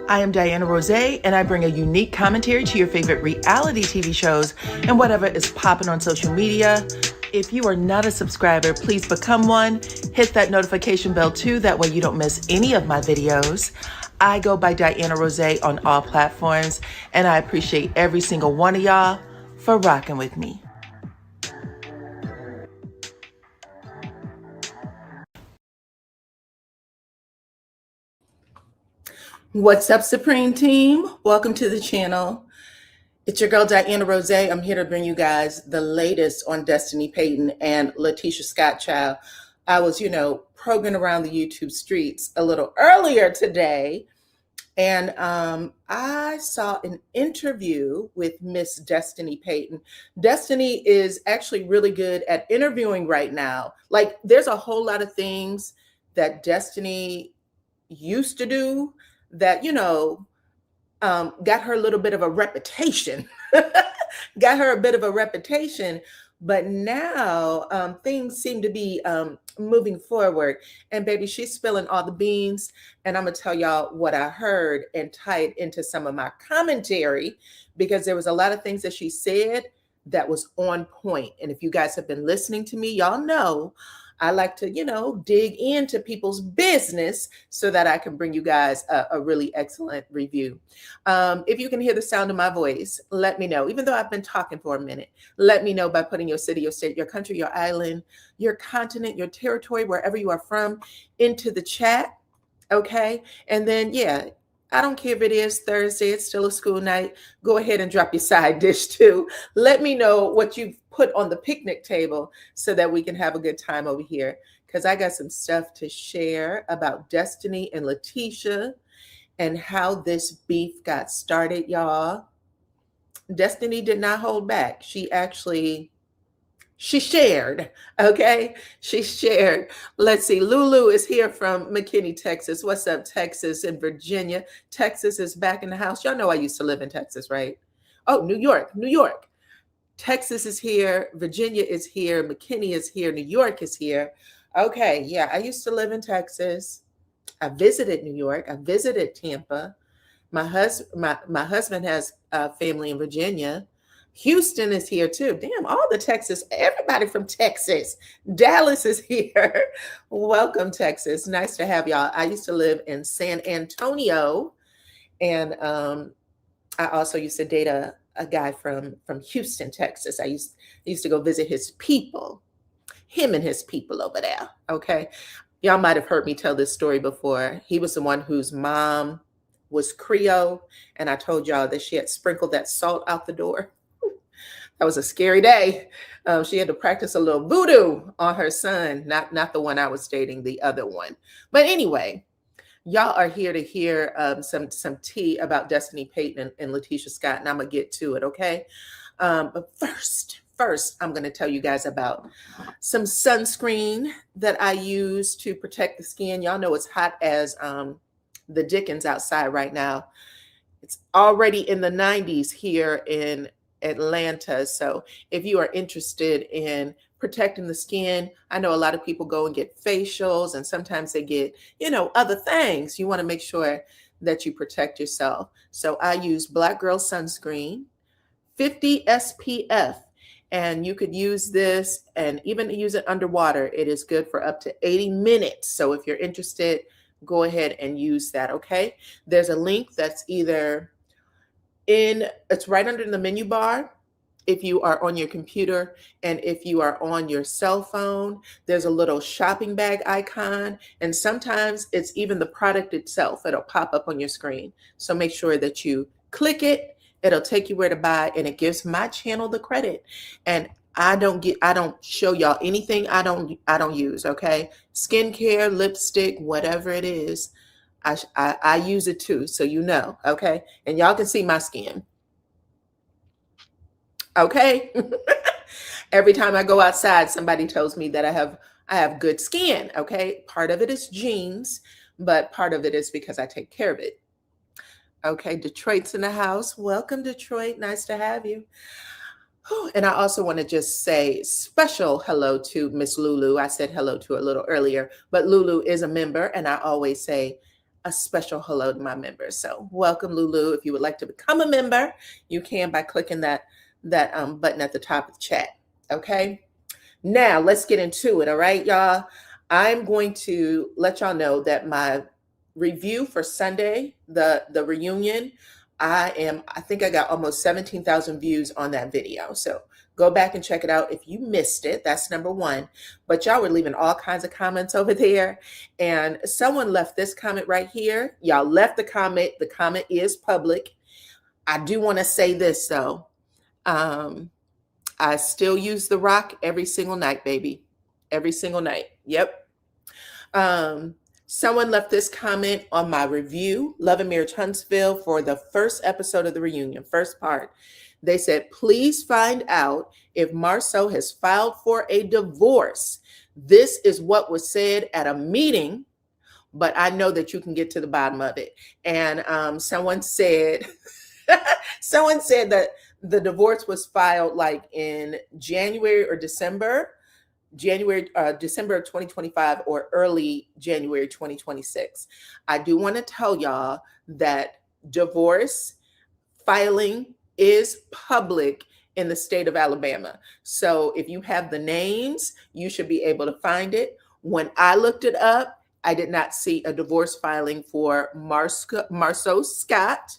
I am DYANAROZAY, and I bring a unique commentary to your favorite reality TV shows and whatever is popping on social media. If you are not a subscriber, please become one. Hit that notification bell too, that way you don't miss any of my videos. I go by DYANAROZAY on all platforms, and I appreciate every single one of y'all for rocking with me. What's up, Supreme Team? Welcome to the channel. It's your girl, DYANAROZAY. I'm here to bring you guys the latest on Destiny Payton and Letitia Scott Child. I was, probing around the YouTube streets a little earlier today, and I saw an interview with Miss Destiny Payton. Destiny is actually really good at interviewing right now. Like, there's a whole lot of things that Destiny used to do that, got her a little bit of a reputation, but now things seem to be moving forward. And baby, she's spilling all the beans, and I'm gonna tell y'all what I heard and tie it into some of my commentary, because there was a lot of things that she said that was on point. And if you guys have been listening to me, y'all know I like to, dig into people's business so that I can bring you guys a really excellent review. If you can hear the sound of my voice, let me know. Even though I've been talking for a minute, let me know by putting your city, your state, your country, your island, your continent, your territory, wherever you are from, into the chat. Okay. And then, yeah, I don't care if it is Thursday, it's still a school night. Go ahead and drop your side dish too. Let me know what you've put on the picnic table so that we can have a good time over here, because I got some stuff to share about Destiny and Letitia and how this beef got started, y'all. Destiny did not hold back. She shared, okay? She shared. Let's see, Lulu is here from McKinney, Texas. What's up, Texas and Virginia? Texas is back in the house. Y'all know I used to live in Texas, right? Oh, New York. Texas is here. Virginia is here. McKinney is here. New York is here. Okay, yeah, I used to live in Texas. I visited New York. I visited Tampa. My husband has family in Virginia. Houston is here too. Damn, all the Texas, everybody from Texas. Dallas is here. Welcome, Texas. Nice to have y'all. I used to live in San Antonio, and I also used to date a guy from Houston, Texas. I used to go visit him and his people over there. Okay. Y'all might have heard me tell this story before. He was the one whose mom was Creole, and I told y'all that she had sprinkled that salt out the door. That was a scary day. She had to practice a little voodoo on her son, not the one I was dating, the other one. But anyway, y'all are here to hear some tea about Destiny Payton and Letitia Scott, and I'm gonna get to it, okay? But first, I'm gonna tell you guys about some sunscreen that I use to protect the skin. Y'all know it's hot as the dickens outside right now. It's already in the 90s here in Atlanta. So if you are interested in protecting the skin, I know a lot of people go and get facials, and sometimes they get, other things. You want to make sure that you protect yourself. So I use Black Girl Sunscreen, 50 SPF, and you could use this and even use it underwater. It is good for up to 80 minutes. So if you're interested, go ahead and use that, okay? There's a link that's it's right under the menu bar if you are on your computer, and if you are on your cell phone, there's a little shopping bag icon, and sometimes it's even the product itself. It'll pop up on your screen. So make sure that you click it. It'll take you where to buy, and it gives my channel the credit. And I don't show y'all anything I don't use, okay? Skincare, lipstick, whatever it is, I use it too, so okay? And y'all can see my skin, okay? Every time I go outside, somebody tells me that I have good skin, okay? Part of it is genes, but part of it is because I take care of it. Okay, Detroit's in the house. Welcome, Detroit. Nice to have you. And I also want to just say special hello to Miss Lulu. I said hello to her a little earlier, but Lulu is a member, and I always say a special hello to my members. So welcome, Lulu. If you would like to become a member, you can by clicking that button at the top of the chat. Okay. Now let's get into it. All right, y'all. I'm going to let y'all know that my review for Sunday, the reunion, I think I got almost 17,000 views on that video. So go back and check it out if you missed it. That's number one. But y'all were leaving all kinds of comments over there. And someone left this comment right here. Y'all left the comment. The comment is public. I do want to say this though. I still use the rock every single night, baby. Every single night. Yep. Someone left this comment on my review, Love and Marriage Huntsville, for the first episode of the reunion, first part. They said, please find out if Marceau has filed for a divorce. This is what was said at a meeting, but I know that you can get to the bottom of it. And someone said, that the divorce was filed like in January or December of 2025 or early January 2026. I do want to tell y'all that divorce filing is public in the state of Alabama. So if you have the names, you should be able to find it. When I looked it up, I did not see a divorce filing for Marceau Scott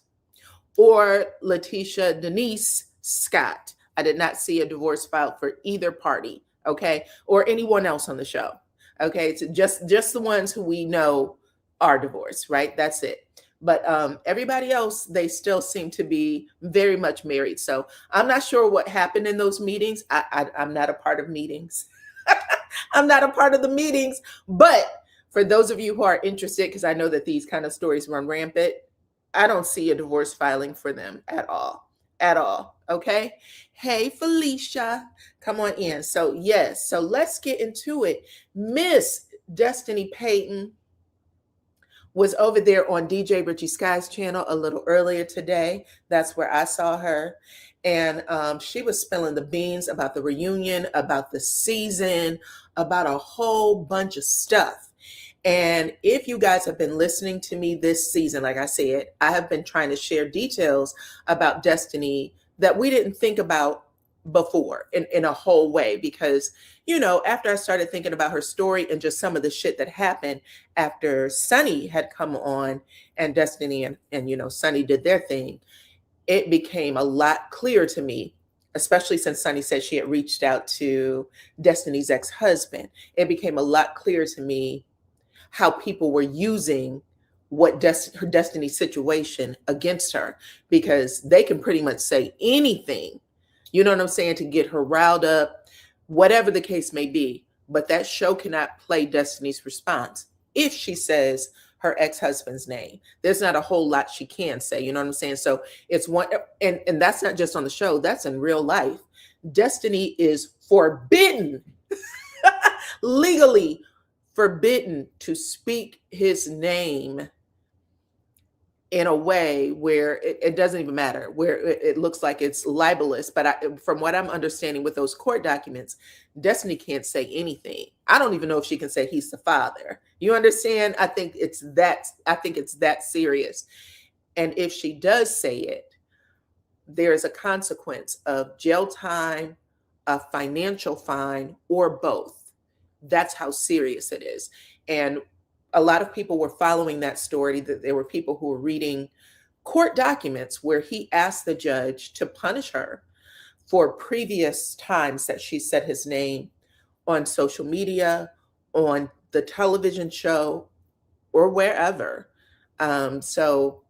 or Letitia Denise Scott. I did not see a divorce filed for either party, okay, or anyone else on the show, okay? It's just the ones who we know are divorced, right? That's it. But everybody else, they still seem to be very much married. So I'm not sure what happened in those meetings. I'm not a part of meetings. I'm not a part of the meetings. But for those of you who are interested, because I know that these kind of stories run rampant, I don't see a divorce filing for them at all. Okay. Hey, Felicia, come on in. So yes, so let's get into it. Miss Destiny Payton was over there on DJ Richie Sky's channel a little earlier today. That's where I saw her. And she was spilling the beans about the reunion, about the season, about a whole bunch of stuff. And if you guys have been listening to me this season, like I said, I have been trying to share details about Destiny that we didn't think about before in a whole way, because, you know, after I started thinking about her story and just some of the shit that happened after Sunny had come on and Destiny and you know, Sunny did their thing, it became a lot clearer to me, especially since Sunny said she had reached out to Destiny's ex-husband. It became a lot clearer to me how people were using her Destiny situation against her, because they can pretty much say anything, you know what I'm saying, to get her riled up, whatever the case may be. But that show cannot play Destiny's response if she says her ex-husband's name. There's not a whole lot she can say, you know what I'm saying? So it's one, and that's not just on the show, that's in real life. Destiny is forbidden, legally forbidden to speak his name in a way where it doesn't even matter, where it looks like it's libelous. But from what I'm understanding with those court documents, Destiny can't say anything. I don't even know if she can say he's the father. You understand? I think it's that serious. And if she does say it, there is a consequence of jail time, a financial fine, or both. That's how serious it is. And a lot of people were following that story, that there were people who were reading court documents where he asked the judge to punish her for previous times that she said his name on social media, on the television show, or wherever. So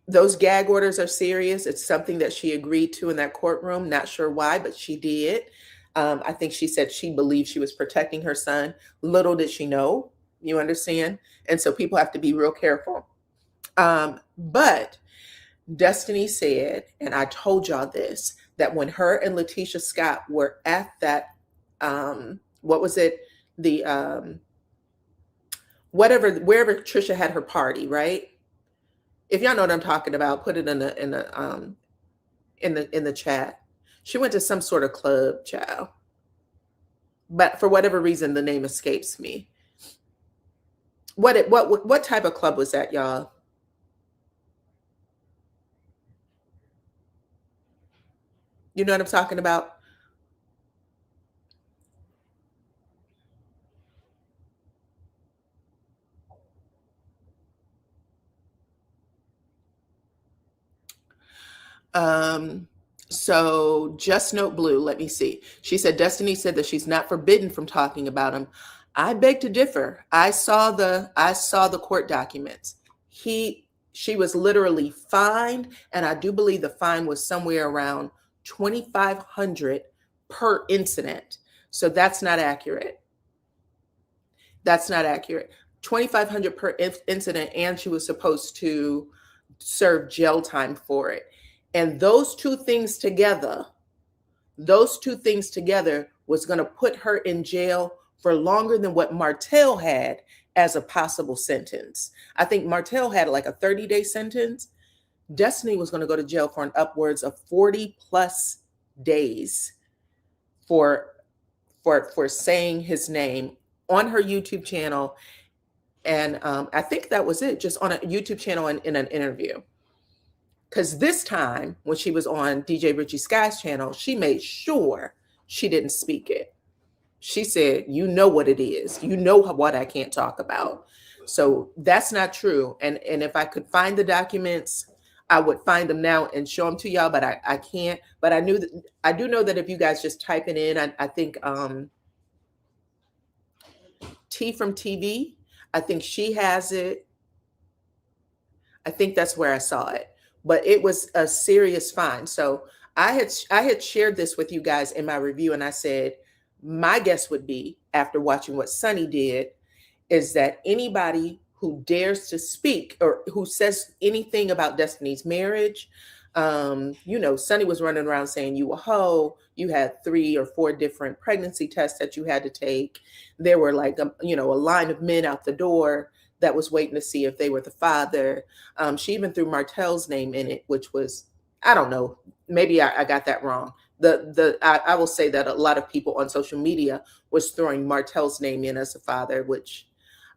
those gag orders are serious. It's something that she agreed to in that courtroom. Not sure why, but she did. I think she said she believed she was protecting her son. Little did she know, you understand? And so people have to be real careful. But Destiny said, and I told y'all this, that when her and Letitia Scott were at that, what was it? The, wherever Trisha had her party, right? If y'all know what I'm talking about, put it in the chat. She went to some sort of club, child. But for whatever reason, the name escapes me. What type of club was that, y'all? You know what I'm talking about? Um, so Just Note Blue, let me see. She said Destiny said that she's not forbidden from talking about him. I beg to differ. I saw the court documents. She was literally fined, and I do believe the fine was somewhere around 2,500 per incident. So that's not accurate. That's not accurate. 2,500 per incident, and she was supposed to serve jail time for it. And those two things together was going to put her in jail for longer than what Martell had as a possible sentence. I think Martell had like a 30-day sentence. Destiny was going to go to jail for an upwards of 40 plus days for for saying his name on her YouTube channel. And I think that was it, just on a YouTube channel and in an interview. Because this time, when she was on DJ Richie Sky's channel, she made sure she didn't speak it. She said, "You know what it is. You know what I can't talk about." So that's not true. And if I could find the documents, I would find them now and show them to y'all. But I can't. But I do know that if you guys just type it in, I think T from TV, I think she has it. I think that's where I saw it, but it was a serious fine. So I had shared this with you guys in my review, and I said my guess would be, after watching what Sunny did, is that anybody who dares to speak or who says anything about Destiny's marriage, Sunny was running around saying you a hoe. You had 3 or 4 different pregnancy tests that you had to take. There were like a line of men out the door that was waiting to see if they were the father. She even threw Martell's name in it, which was, I don't know, maybe I got that wrong. I will say that a lot of people on social media was throwing Martell's name in as a father, which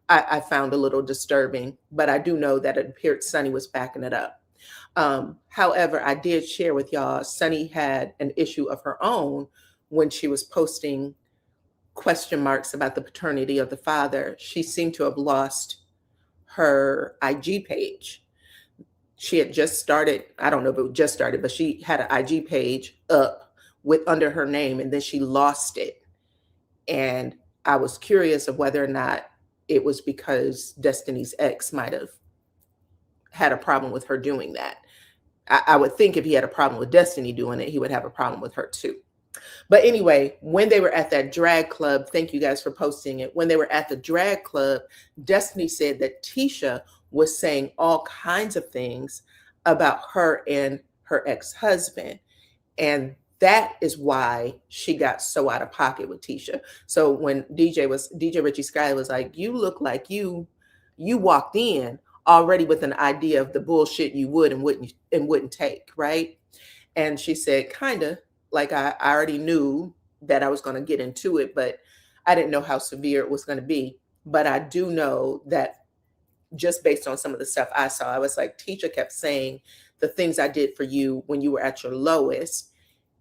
I found a little disturbing, but I do know that it appeared Sunny was backing it up. However, I did share with y'all, Sunny had an issue of her own when she was posting question marks about the paternity of the father. She seemed to have lost her IG page. She had just started, I don't know if it just started, but she had an IG page up with under her name, and then she lost it. And I was curious of whether or not it was because Destiny's ex might have had a problem with her doing that. I would think if he had a problem with Destiny doing it, he would have a problem with her too. But anyway, when they were at that drag club, thank you guys for posting it. When they were at the drag club, Destiny said that Tisha was saying all kinds of things about her and her ex-husband. And that is why she got so out of pocket with Tisha. So when DJ Richie Sky was like, "You look like you walked in already with an idea of the bullshit you would and wouldn't take, right?" And she said, kind of like, I already knew that I was going to get into it, but I didn't know how severe it was going to be. But I do know that just based on some of the stuff I saw, I was like, Tisha kept saying the things I did for you when you were at your lowest.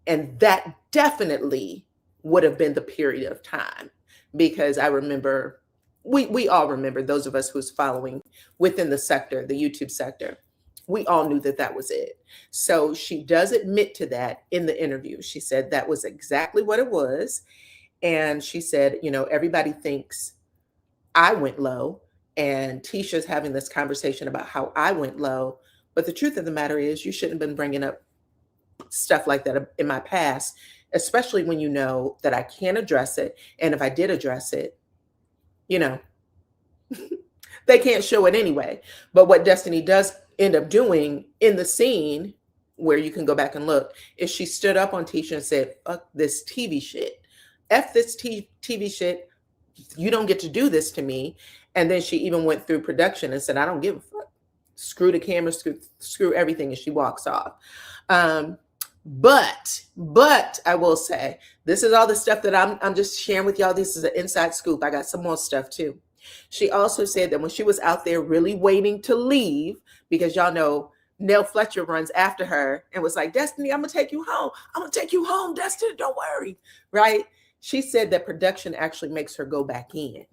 And that definitely would have been the period of time, because I remember, we all remember, those of us who's following within the sector, the YouTube sector, we all knew that that was it. So she does admit to that in the interview. She said that was exactly what it was. And she said, everybody thinks I went low, and Tisha's having this conversation about how I went low. But the truth of the matter is, you shouldn't have been bringing up stuff like that in my past, especially when you know that I can't address it. And if I did address it, they can't show it anyway. But what Destiny does end up doing in the scene, where you can go back and look, is she stood up on Tisha and said, "Fuck this TV shit. F this TV shit. You don't get to do this to me." And then she even went through production and said, "I don't give a fuck. Screw the camera, screw everything," and she walks off. But I will say, this is all the stuff that I'm just sharing with y'all. This is an inside scoop. I got some more stuff too. She also said that when she was out there really waiting to leave, because y'all know Nell Fletcher runs after her and was like, Destiny, I'm gonna take you home. I'm gonna take you home, Destiny, don't worry. Right? She said that production actually makes her go back in.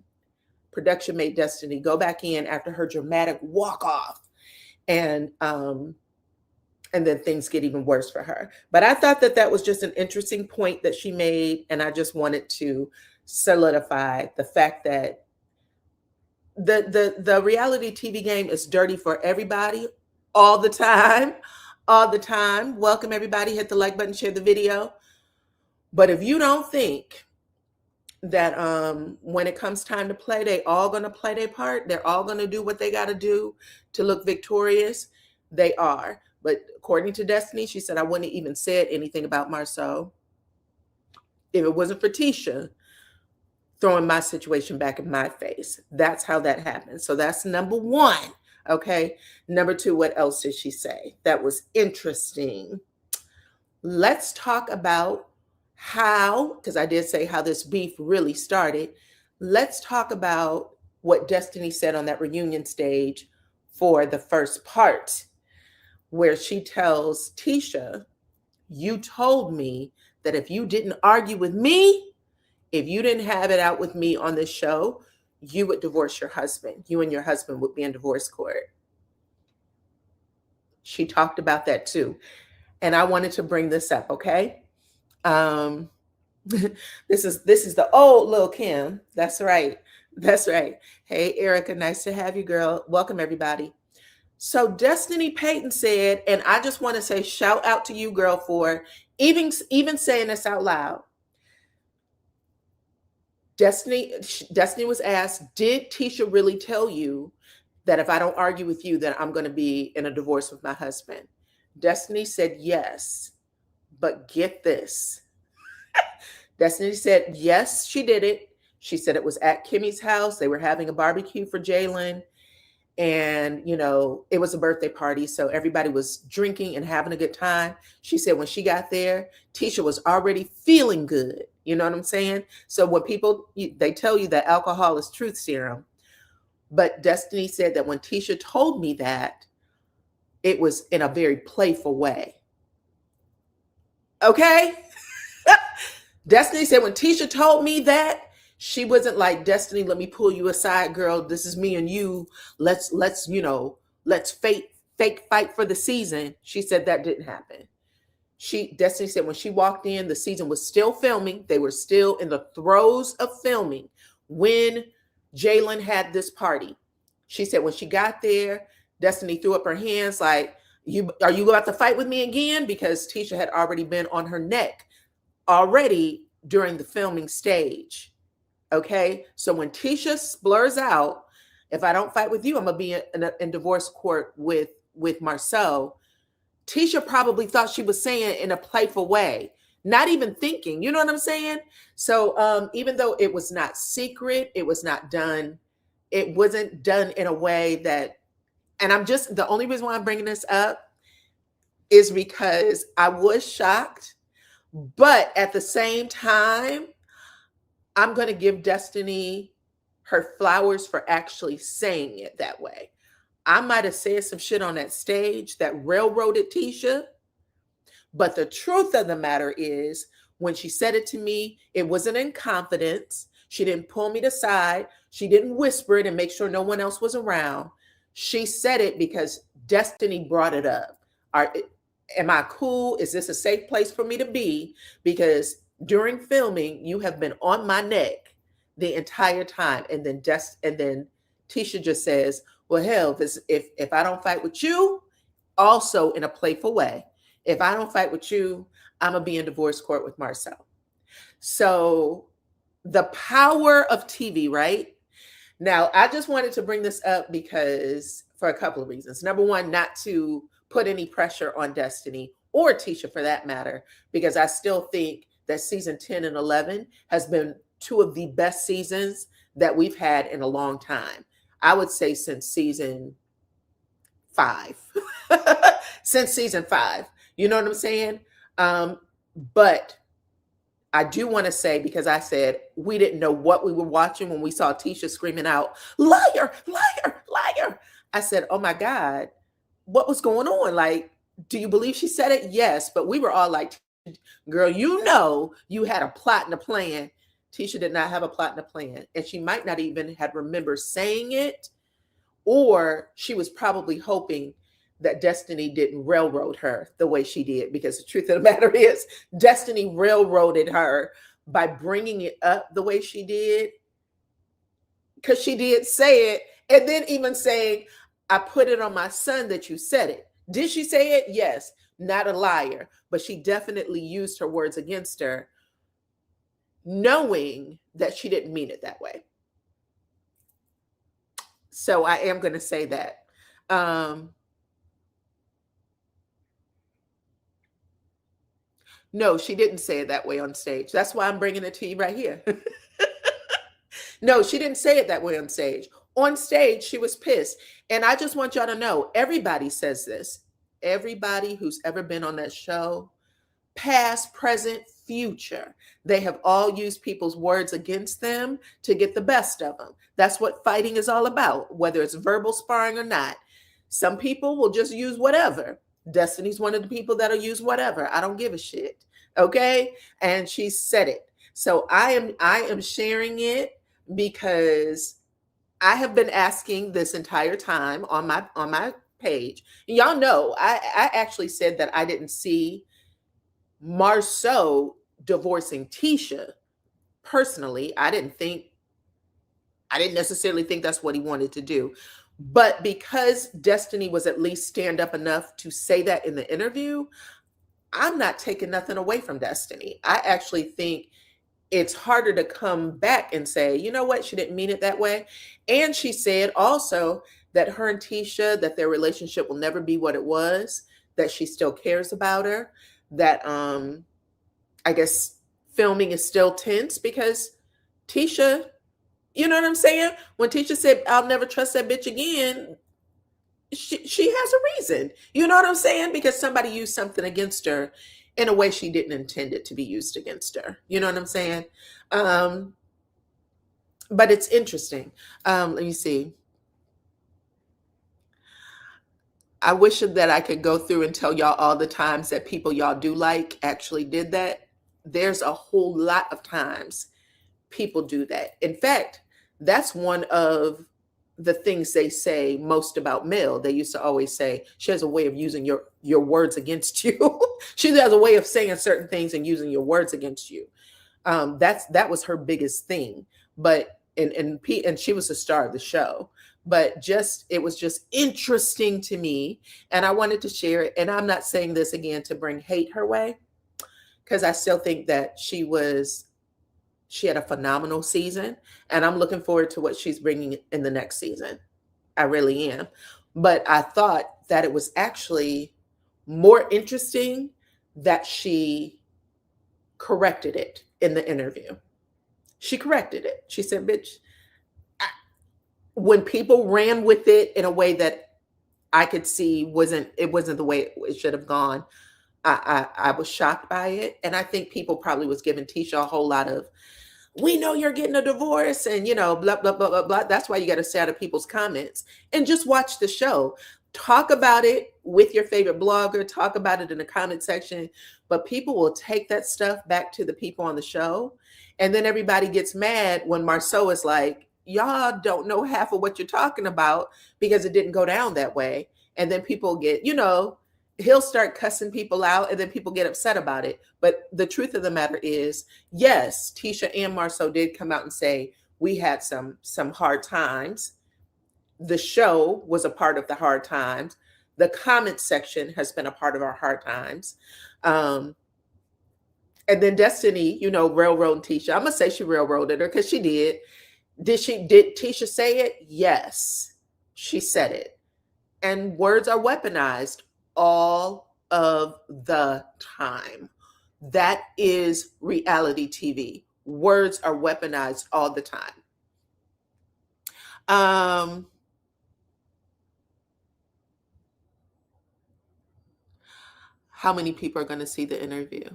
Production made Destiny go back in after her dramatic walk off. And then things get even worse for her. But I thought that that was just an interesting point that she made, and I just wanted to solidify the fact that the reality TV game is dirty for everybody all the time, all the time. Welcome everybody, hit the like button, share the video. But if you don't think that when it comes time to play, they all going to play their part, they're all going to do what they got to do to look victorious, they are. But according to Destiny, she said, I wouldn't have even said anything about Marceau if it wasn't for Tisha throwing my situation back in my face. That's how that happened. So that's number one. Okay. Number two, what else did she say? That was interesting. Let's talk about how, because I did say how this beef really started. Let's talk about what Destiny said on that reunion stage for the first part, where she tells Tisha, you told me that if you didn't argue with me, if you didn't have it out with me on this show, you would divorce your husband. You and your husband would be in divorce court. She talked about that too. And I wanted to bring this up, okay? This is the old Lil Kim. That's right. That's right. Hey, Erica, nice to have you, girl. Welcome, everybody. So Destiny Payton said, and I just want to say shout out to you, girl, for even saying this out loud. Destiny was asked, did Tisha really tell you that if I don't argue with you, that I'm going to be in a divorce with my husband? Destiny said yes, but get this. Destiny said, yes, she did it. She said it was at Kimmy's house. They were having a barbecue for Jalen. And, you know, it was a birthday party. So everybody was drinking and having a good time. She said when she got there, Tisha was already feeling good. You know what I'm saying? So when people, they tell you that alcohol is truth serum. But Destiny said that when Tisha told me that, it was in a very playful way. Okay? Destiny said when Tisha told me that, she wasn't like, Destiny, let me pull you aside, girl. This is me and you. Let's fake fight for the season. She said that didn't happen. Destiny said when she walked in, the season was still filming. They were still in the throes of filming when Jalen had this party. She said when she got there, Destiny threw up her hands like, are you about to fight with me again? Because Tisha had already been on her neck already during the filming stage. Okay, so when Tisha splurs out, if I don't fight with you, I'm gonna be in divorce court with Marceau. Tisha probably thought she was saying in a playful way, not even thinking. You know what I'm saying? So even though it was not secret, it was not done. It wasn't done in a way that. And the only reason why I'm bringing this up is because I was shocked, but at the same time, I'm going to give Destiny her flowers for actually saying it that way. I might have said some shit on that stage that railroaded Tisha, but the truth of the matter is when she said it to me, it wasn't in confidence. She didn't pull me to the side. She didn't whisper it and make sure no one else was around. She said it because Destiny brought it up. Am I cool? Is this a safe place for me to be? Because during filming, you have been on my neck the entire time. And then Tisha just says, well, hell, if I don't fight with you, also in a playful way, if I don't fight with you, I'm going to be in divorce court with Marceau. So the power of TV, right? Now, I just wanted to bring this up because for a couple of reasons. Number one, not to put any pressure on Destiny or Tisha for that matter, because I still think that season 10 and 11 has been two of the best seasons that we've had in a long time. I would say since season 5. Since season 5. You know what I'm saying? But I do want to say, because I said we didn't know what we were watching when we saw Tisha screaming out, liar, liar, liar. I said, oh my God, what was going on? Like, do you believe she said it? Yes. But we were all like, girl, you know, you had a plot and a plan. Tisha did not have a plot and a plan. And she might not even had remembered saying it, or she was probably hoping that Destiny didn't railroad her the way she did, because the truth of the matter is Destiny railroaded her by bringing it up the way she did, because she did say it, and then even saying, I put it on my son that you said it. Did she say it? Yes. Not a liar, but she definitely used her words against her, knowing that she didn't mean it that way. So I am going to say that. No, she didn't say it that way on stage. That's why I'm bringing it to you right here. No, she didn't say it that way on stage. On stage, she was pissed. And I just want y'all to know, everybody says this. Everybody who's ever been on that show, past, present, future, they have all used people's words against them to get the best of them. That's what fighting is all about, whether it's verbal sparring or not. Some people will just use whatever. Destiny's one of the people that'll use whatever. I don't give a shit. Okay? And she said it. So I am sharing it because I have been asking this entire time on my page. Y'all know I actually said that I didn't see Marceau divorcing Tisha. Personally, I didn't necessarily think that's what he wanted to do. But because Destiny was at least stand up enough to say that in the interview, I'm not taking nothing away from Destiny. I actually think it's harder to come back and say, you know what, she didn't mean it that way. And she said also that her and Tisha, that their relationship will never be what it was, that she still cares about her, that I guess filming is still tense because Tisha, you know what I'm saying? When Tisha said, I'll never trust that bitch again, she has a reason. You know what I'm saying? Because somebody used something against her in a way she didn't intend it to be used against her. You know what I'm saying? But it's interesting. Let me see. I wish that I could go through and tell y'all all the times that people y'all do like actually did that. There's a whole lot of times people do that. In fact, that's one of the things they say most about Mel. They used to always say, she has a way of using your words against you. She has a way of saying certain things and using your words against you. That was her biggest thing. But and she was the star of the show. But it was just interesting to me, and I wanted to share it. And I'm not saying this again to bring hate her way, because I still think that she had a phenomenal season, and I'm looking forward to what she's bringing in the next season. I really am. But I thought that it was actually more interesting that she corrected it in the interview. She corrected it. She said, bitch, when people ran with it in a way that I could see wasn't the way it should have gone, I was shocked by it. And I think people probably was giving Tisha a whole lot of, we know you're getting a divorce and, blah, blah, blah, blah, blah. That's why you got to stay out of people's comments and just watch the show. Talk about it with your favorite blogger. Talk about it in the comment section. But people will take that stuff back to the people on the show. And then everybody gets mad when Marceau is like, y'all don't know half of what you're talking about because it didn't go down that way. And then people get, he'll start cussing people out and then people get upset about it. But the truth of the matter is, yes, Tisha and Marceau did come out and say, we had some hard times. The show was a part of the hard times. The comment section has been a part of our hard times. And then Destiny, railroading Tisha. I'm going to say she railroaded her because she did. Did Tisha say it? Yes, she said it. And words are weaponized all of the time. That is reality TV. Words are weaponized all the time. How many people are going to see the interview?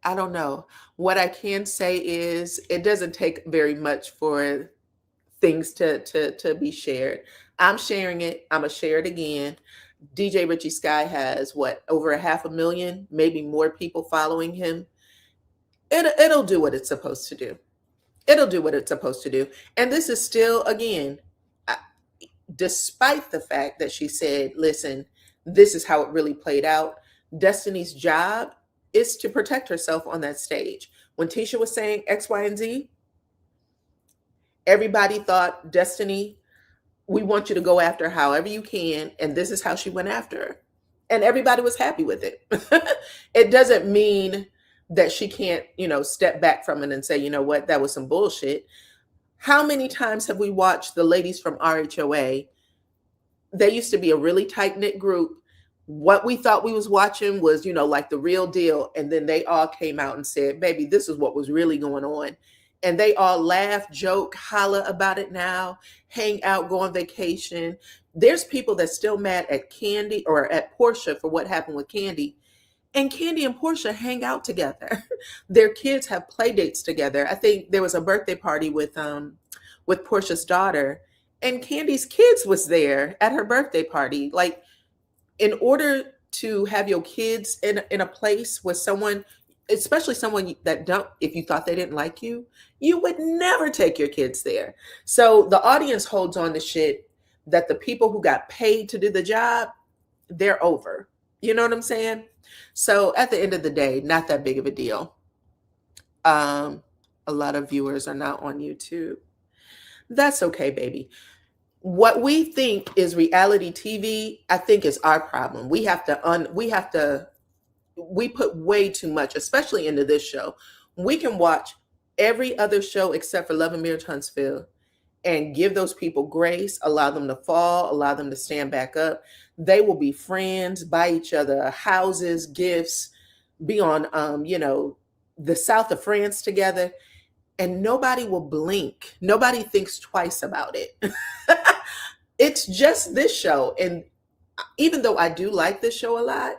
I don't know. What I can say is it doesn't take very much for things to be shared. I'm sharing it. I'm gonna share it again. DJ Richie Sky has what, over a half a million, maybe more people following him. It'll do what it's supposed to do. It'll do what it's supposed to do. And this is still, again, I- despite the fact that she said, listen, this is how it really played out. Destiny's job is to protect herself on that stage. When Tisha was saying X, Y, and Z, everybody thought, Destiny, we want you to go after her however you can. And this is how she went after her. And everybody was happy with it. It doesn't mean that she can't, step back from it and say, you know what, that was some bullshit. How many times have we watched the ladies from RHOA? They used to be a really tight knit group. What we thought we was watching was, like the real deal. And then they all came out and said, baby, this is what was really going on. And they all laugh, joke, holla about it now, hang out, go on vacation. There's people that's still mad at Candy or at Portia for what happened with Candy. And Candy and Portia hang out together. Their kids have play dates together. I think there was a birthday party with Portia's daughter, and Candy's kids was there at her birthday party. Like, in order to have your kids in a place with someone, especially someone that don't, if you thought they didn't like you would never take your kids there. So the audience holds on to shit that the people who got paid to do the job, they're over. You know what I'm saying? So at the end of the day, not that big of a deal. A lot of viewers are not on YouTube. That's okay, baby. What we think is reality TV, I think is our problem. We put way too much, especially into this show. We can watch every other show except for Love and Mirror Huntsville and give those people grace, allow them to fall, allow them to stand back up. They will be friends, buy each other houses, gifts, be on, the south of France together, and nobody will blink. Nobody thinks twice about it. It's just this show. And even though I do like this show a lot,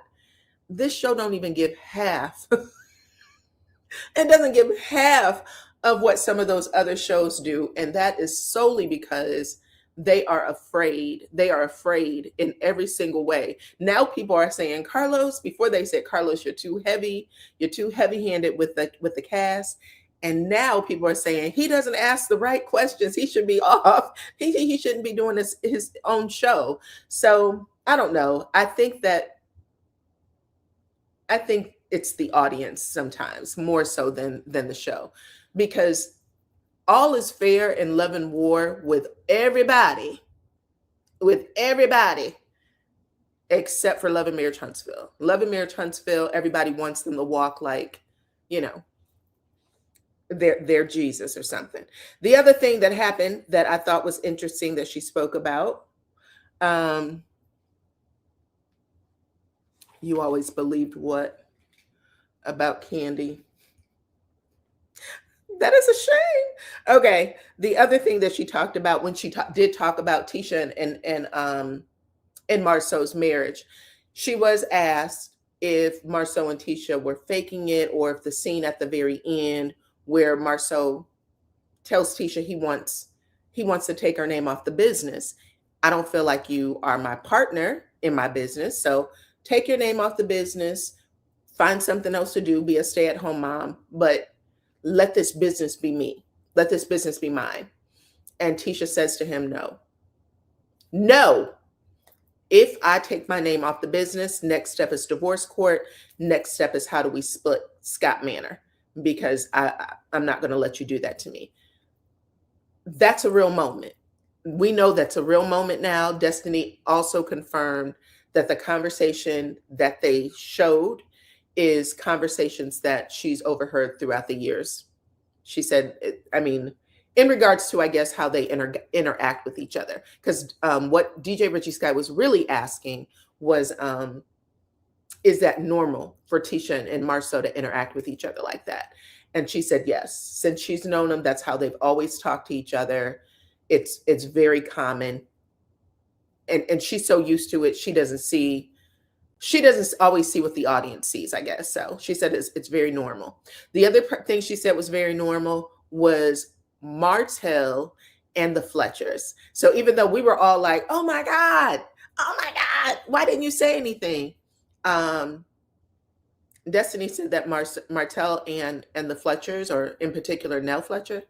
this show don't even give half. It doesn't give half of what some of those other shows do. And that is solely because they are afraid. They are afraid in every single way. Now people are saying, Carlos, before they said, Carlos, you're too heavy. You're too heavy-handed with the cast. And now people are saying he doesn't ask the right questions. He should be off. He shouldn't be doing his own show. So I don't know. I think it's the audience sometimes more so than the show, because all is fair in love and war with everybody except for Love and Marriage Huntsville. Love and Marriage Huntsville, everybody wants them to walk like, they're Jesus or something. The other thing that happened that I thought was interesting that she spoke about, you always believed what about Candy? That is a shame. Okay. The other thing that she talked about when she did talk about Tisha and Marceau's marriage, she was asked if Marceau and Tisha were faking it, or if the scene at the very end where Marceau tells Tisha he wants to take her name off the business. I don't feel like you are my partner in my business, so take your name off the business, find something else to do, be a stay-at-home mom, but let this business be me. Let this business be mine. And Tisha says to him, no. If I take my name off the business, next step is divorce court. Next step is how do we split Scott Manor? Because I'm not going to let you do that to me. That's a real moment. We know that's a real moment now. Destiny also confirmed that the conversation that they showed is conversations that she's overheard throughout the years. She said, in regards to, I guess, how they interact with each other. Because what DJ Richie Sky was really asking was, is that normal for Tisha and Marceau to interact with each other like that? And she said, yes. Since she's known them, that's how they've always talked to each other. It's very common. And she's so used to it, she doesn't see she doesn't always see what the audience sees, I guess. So she said it's very normal. The other thing she said was very normal was Martell and the Fletchers. So even though we were all like, oh my God, why didn't you say anything? Destiny said that Martell and the Fletchers, or in particular Nell Fletcher,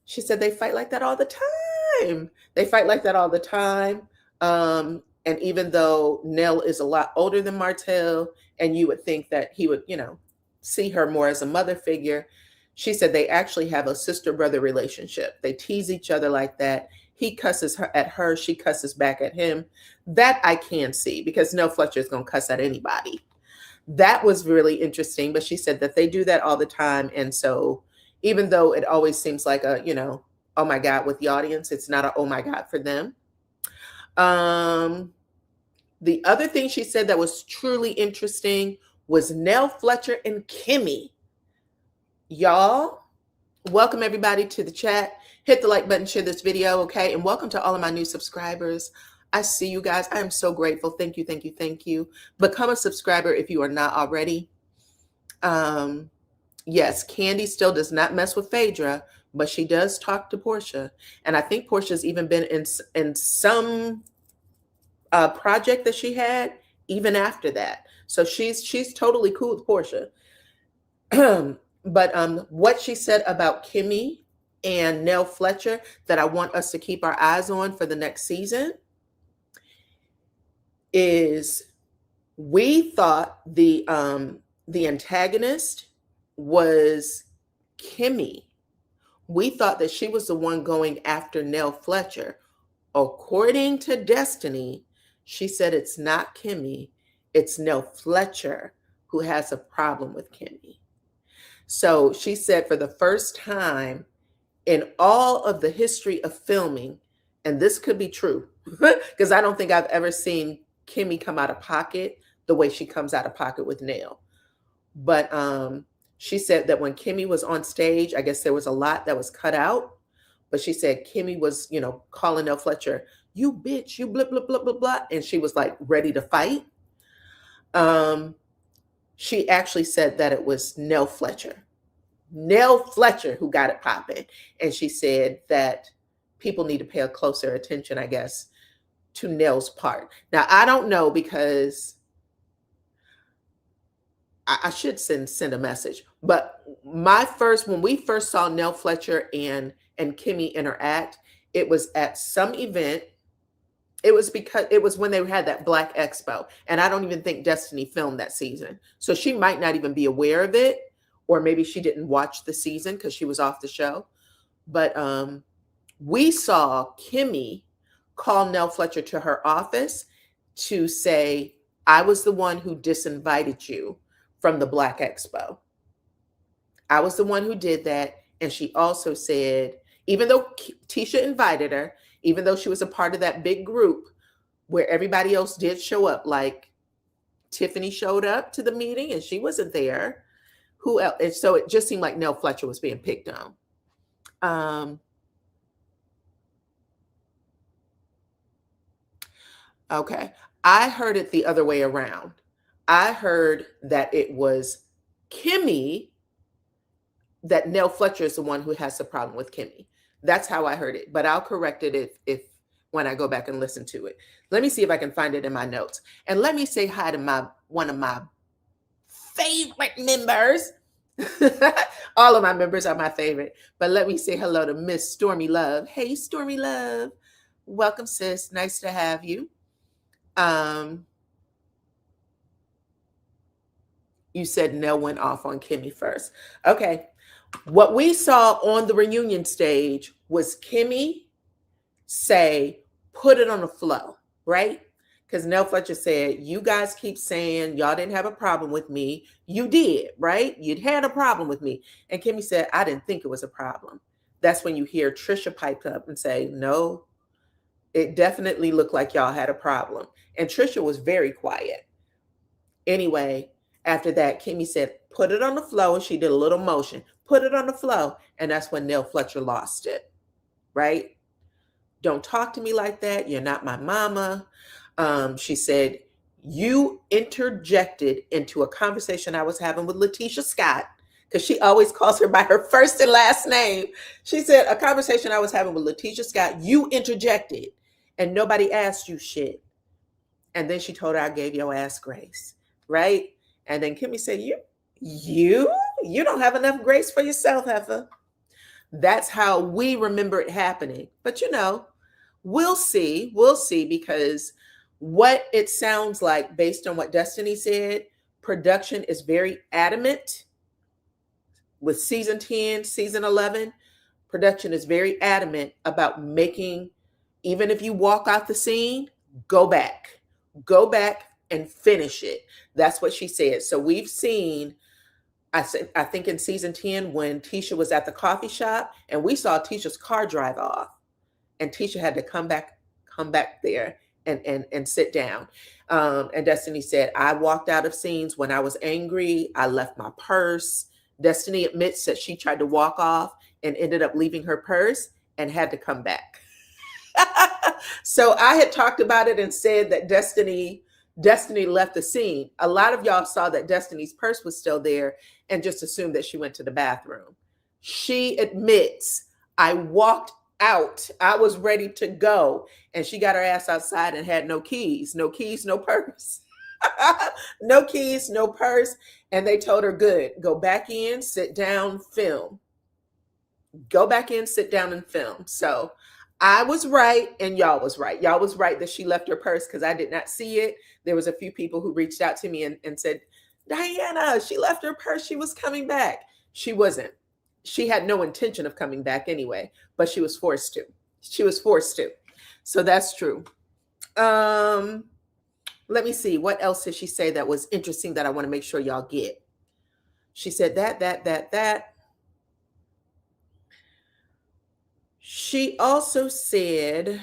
she said they fight like that all the time. They fight like that all the time. And even though Nell is a lot older than Martell, and you would think that he would, see her more as a mother figure, she said they actually have a sister-brother relationship. They tease each other like that. He cusses at her, she cusses back at him. That I can see, because Nell Fletcher is going to cuss at anybody. That was really interesting, but she said that they do that all the time. And so even though it always seems like a, oh my God with the audience, it's not a oh my God for them. The other thing she said that was truly interesting was Nell Fletcher and Kimmy. Y'all, welcome everybody to the chat. Hit the like button, share this video, okay? And welcome to all of my new subscribers. I see you guys. I am so grateful. Thank you, thank you, thank you. Become a subscriber if you are not already. Yes, Candy still does not mess with Phaedra, but she does talk to Portia. And I think Portia's even been in some project that she had even after that. So she's totally cool with Portia. But what she said about Kimmy and Nell Fletcher that I want us to keep our eyes on for the next season is, we thought the antagonist was Kimmy. We thought that she was the one going after Nell Fletcher. According to Destiny, she said it's not Kimmy, it's Nell Fletcher who has a problem with Kimmy. So she said for the first time in all of the history of filming, and this could be true, because I don't think I've ever seen Kimmy come out of pocket the way she comes out of pocket with Nell. But she said that when Kimmy was on stage, I guess there was a lot that was cut out, but she said Kimmy was, calling Nell Fletcher, you bitch, you blah, blah, blah, blah, blah. And she was like ready to fight. She actually said that it was Nell Fletcher who got it popping. And she said that people need to pay a closer attention, I guess, to Nell's part. Now, I don't know, because I should send a message. But when we first saw Nell Fletcher and Kimmy interact, it was at some event. It was when they had that Black Expo. And I don't even think Destiny filmed that season. So she might not even be aware of it, or maybe she didn't watch the season because she was off the show. But we saw Kimmy call Nell Fletcher to her office to say, I was the one who disinvited you from the Black Expo. I was the one who did that. And she also said, even though Tisha invited her, even though she was a part of that big group where everybody else did show up, like Tiffany showed up to the meeting and she wasn't there. Who else? And so it just seemed like Nell Fletcher was being picked on. Okay. I heard it the other way around. I heard that it was Kimmy, that Nell Fletcher is the one who has the problem with Kimmy. That's how I heard it, but I'll correct it if when I go back and listen to it. Let me see if I can find it in my notes. And let me say hi to one of my favorite members. All of my members are my favorite, but let me say hello to Miss Stormy Love. Hey, Stormy Love. Welcome, sis. Nice to have you. You said Nell went off on Kimmy first. Okay. What we saw on the reunion stage was Kimmy say, put it on the flow, right? Because Nell Fletcher said, you guys keep saying y'all didn't have a problem with me. You did, right? You'd had a problem with me. And Kimmy said, I didn't think it was a problem. That's when you hear Trisha pipe up and say, no, it definitely looked like y'all had a problem. And Trisha was very quiet. Anyway, after that, Kimmy said, put it on the flow. She did a little motion, put it on the flow. And that's when Nell Fletcher lost it, right? Don't talk to me like that. You're not my mama. She said, You interjected into a conversation I was having with Letitia Scott, because she always calls her by her first and last name. She said, a conversation I was having with Letitia Scott, you interjected and nobody asked you shit. And then she told her, I gave your ass grace, right? And then Kimmy said, you don't have enough grace for yourself, heifer. That's how we remember it happening. But we'll see, because what it sounds like, based on what Destiny said, production is very adamant with season 10, season 11. Production is very adamant about making, even if you walk out the scene, go back and finish it. That's what she said. So we've seen, I think in season 10, when Tisha was at the coffee shop and we saw Tisha's car drive off, and Tisha had to come back there and sit down. And Destiny said, I walked out of scenes when I was angry. I left my purse. Destiny admits that she tried to walk off and ended up leaving her purse and had to come back. So I had talked about it and said that Destiny left the scene. A lot of y'all saw that Destiny's purse was still there and just assumed that she went to the bathroom. She admits, I walked out. I was ready to go. And she got her ass outside and had no keys, no purse. No keys, no purse. And they told her, good, go back in, sit down, film. Go back in, sit down and film. So I was right and y'all was right. Y'all was right that she left her purse, because I did not see it. There was a few people who reached out to me and said, Diana, she left her purse. She was coming back. She wasn't. She had no intention of coming back anyway, but she was forced to. So that's true. Let me see. What else did she say that was interesting that I want to make sure y'all get? She said that. She also said,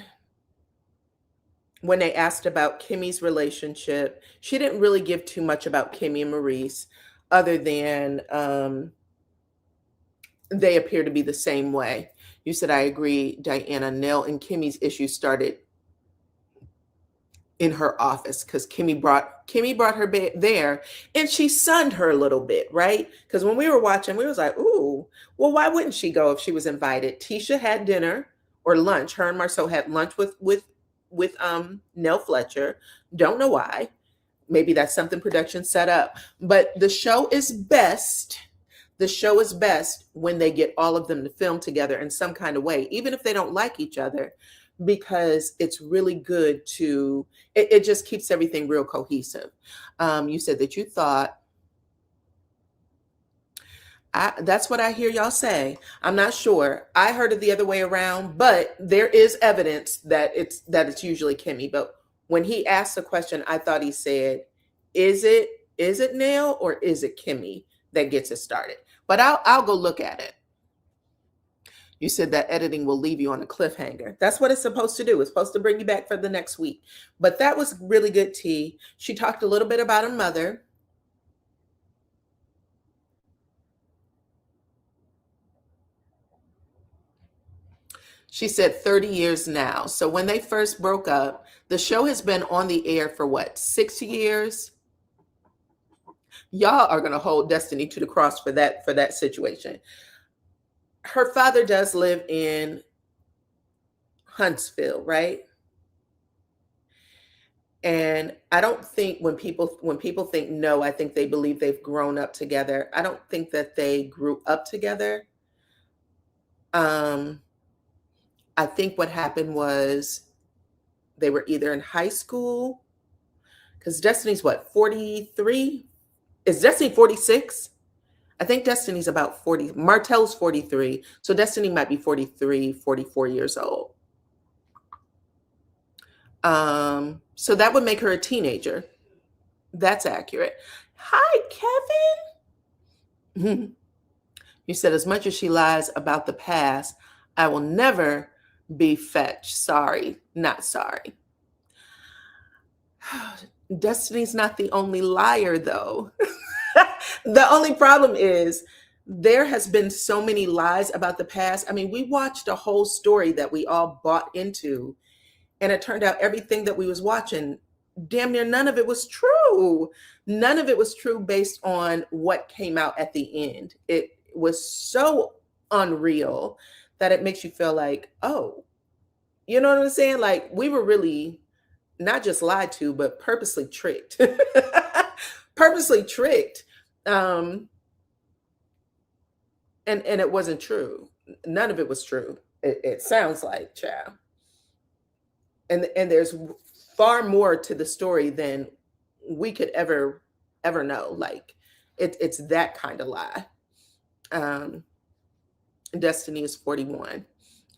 when they asked about Kimmy's relationship, she didn't really give too much about Kimmy and Maurice, other than they appear to be the same way. You said, I agree, Diana. Nell and Kimmy's issue started in her office, because Kimmy brought her there and she sunned her a little bit, right? Because when we were watching, we was like, ooh, well, why wouldn't she go if she was invited? Tisha had dinner or lunch. Her and Marceau had lunch with Nell Fletcher. Don't know why. Maybe that's something production set up. But the show is best when they get all of them to film together in some kind of way, even if they don't like each other, because it's really good to, it just keeps everything real cohesive. You said that you thought, that's what I hear y'all say. I'm not sure. I heard it the other way around, but there is evidence that it's usually Kimmy. But when he asked the question, I thought he said, is it Nell or is it Kimmy that gets it started? But I'll go look at it. You said that editing will leave you on a cliffhanger. That's what it's supposed to do. It's supposed to bring you back for the next week. But that was really good tea. She talked a little bit about her mother. She said 30 years now. So when they first broke up, the show has been on the air for what, 6 years? Y'all are going to hold Destiny to the cross for that situation. Her father does live in Huntsville, right? And I don't think when people think no, I think they believe they've grown up together. I don't think that they grew up together. I think what happened was they were either in high school, because Destiny's what, 43? Is Destiny 46? I think Destiny's about 40. Martell's 43. So Destiny might be 43, 44 years old. So that would make her a teenager. That's accurate. Hi, Kevin. You said, as much as she lies about the past, I will never be fetched. Sorry, not sorry. Destiny's not the only liar, though. The only problem is there has been so many lies about the past. I mean, we watched a whole story that we all bought into, and it turned out everything that we was watching damn near none of it was true. None of it was true based on what came out at the end. It was so unreal that it makes you feel like, oh, you know what I'm saying? Like we were really not just lied to, but purposely tricked. Purposely tricked. Um, and it wasn't true. None of it was true. It sounds like, child. And there's far more to the story than we could ever know. Like it's that kind of lie. Um, Destiny is 41.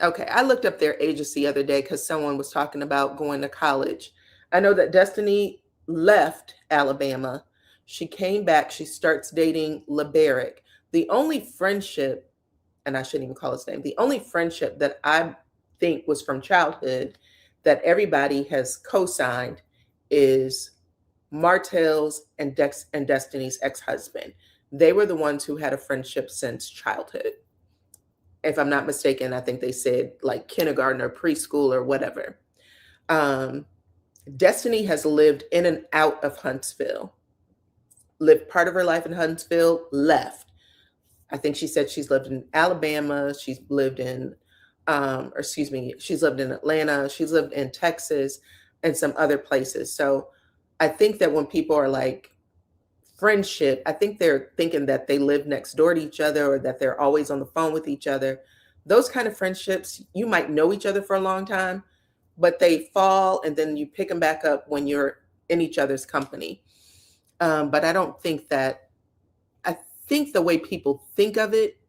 Okay, I looked up their ages the other day because someone was talking about going to college. I know that Destiny left Alabama. She came back. She starts dating LeBaric. The only friendship, and I shouldn't even call his name, the only friendship that I think was from childhood that everybody has co-signed is Martell's and Destiny's ex-husband. They were the ones who had a friendship since childhood. If I'm not mistaken, I think they said like kindergarten or preschool or whatever. Destiny has lived in and out of Huntsville, lived part of her life in Huntsville, left. I think she said she's lived in Alabama, she's lived in, or excuse me, she's lived in Atlanta, she's lived in Texas and some other places. So I think that when people are like friendship, I think they're thinking that they live next door to each other or that they're always on the phone with each other. Those kind of friendships, you might know each other for a long time, but they fall and then you pick them back up when you're in each other's company. But I don't think that, I think the way people think of it,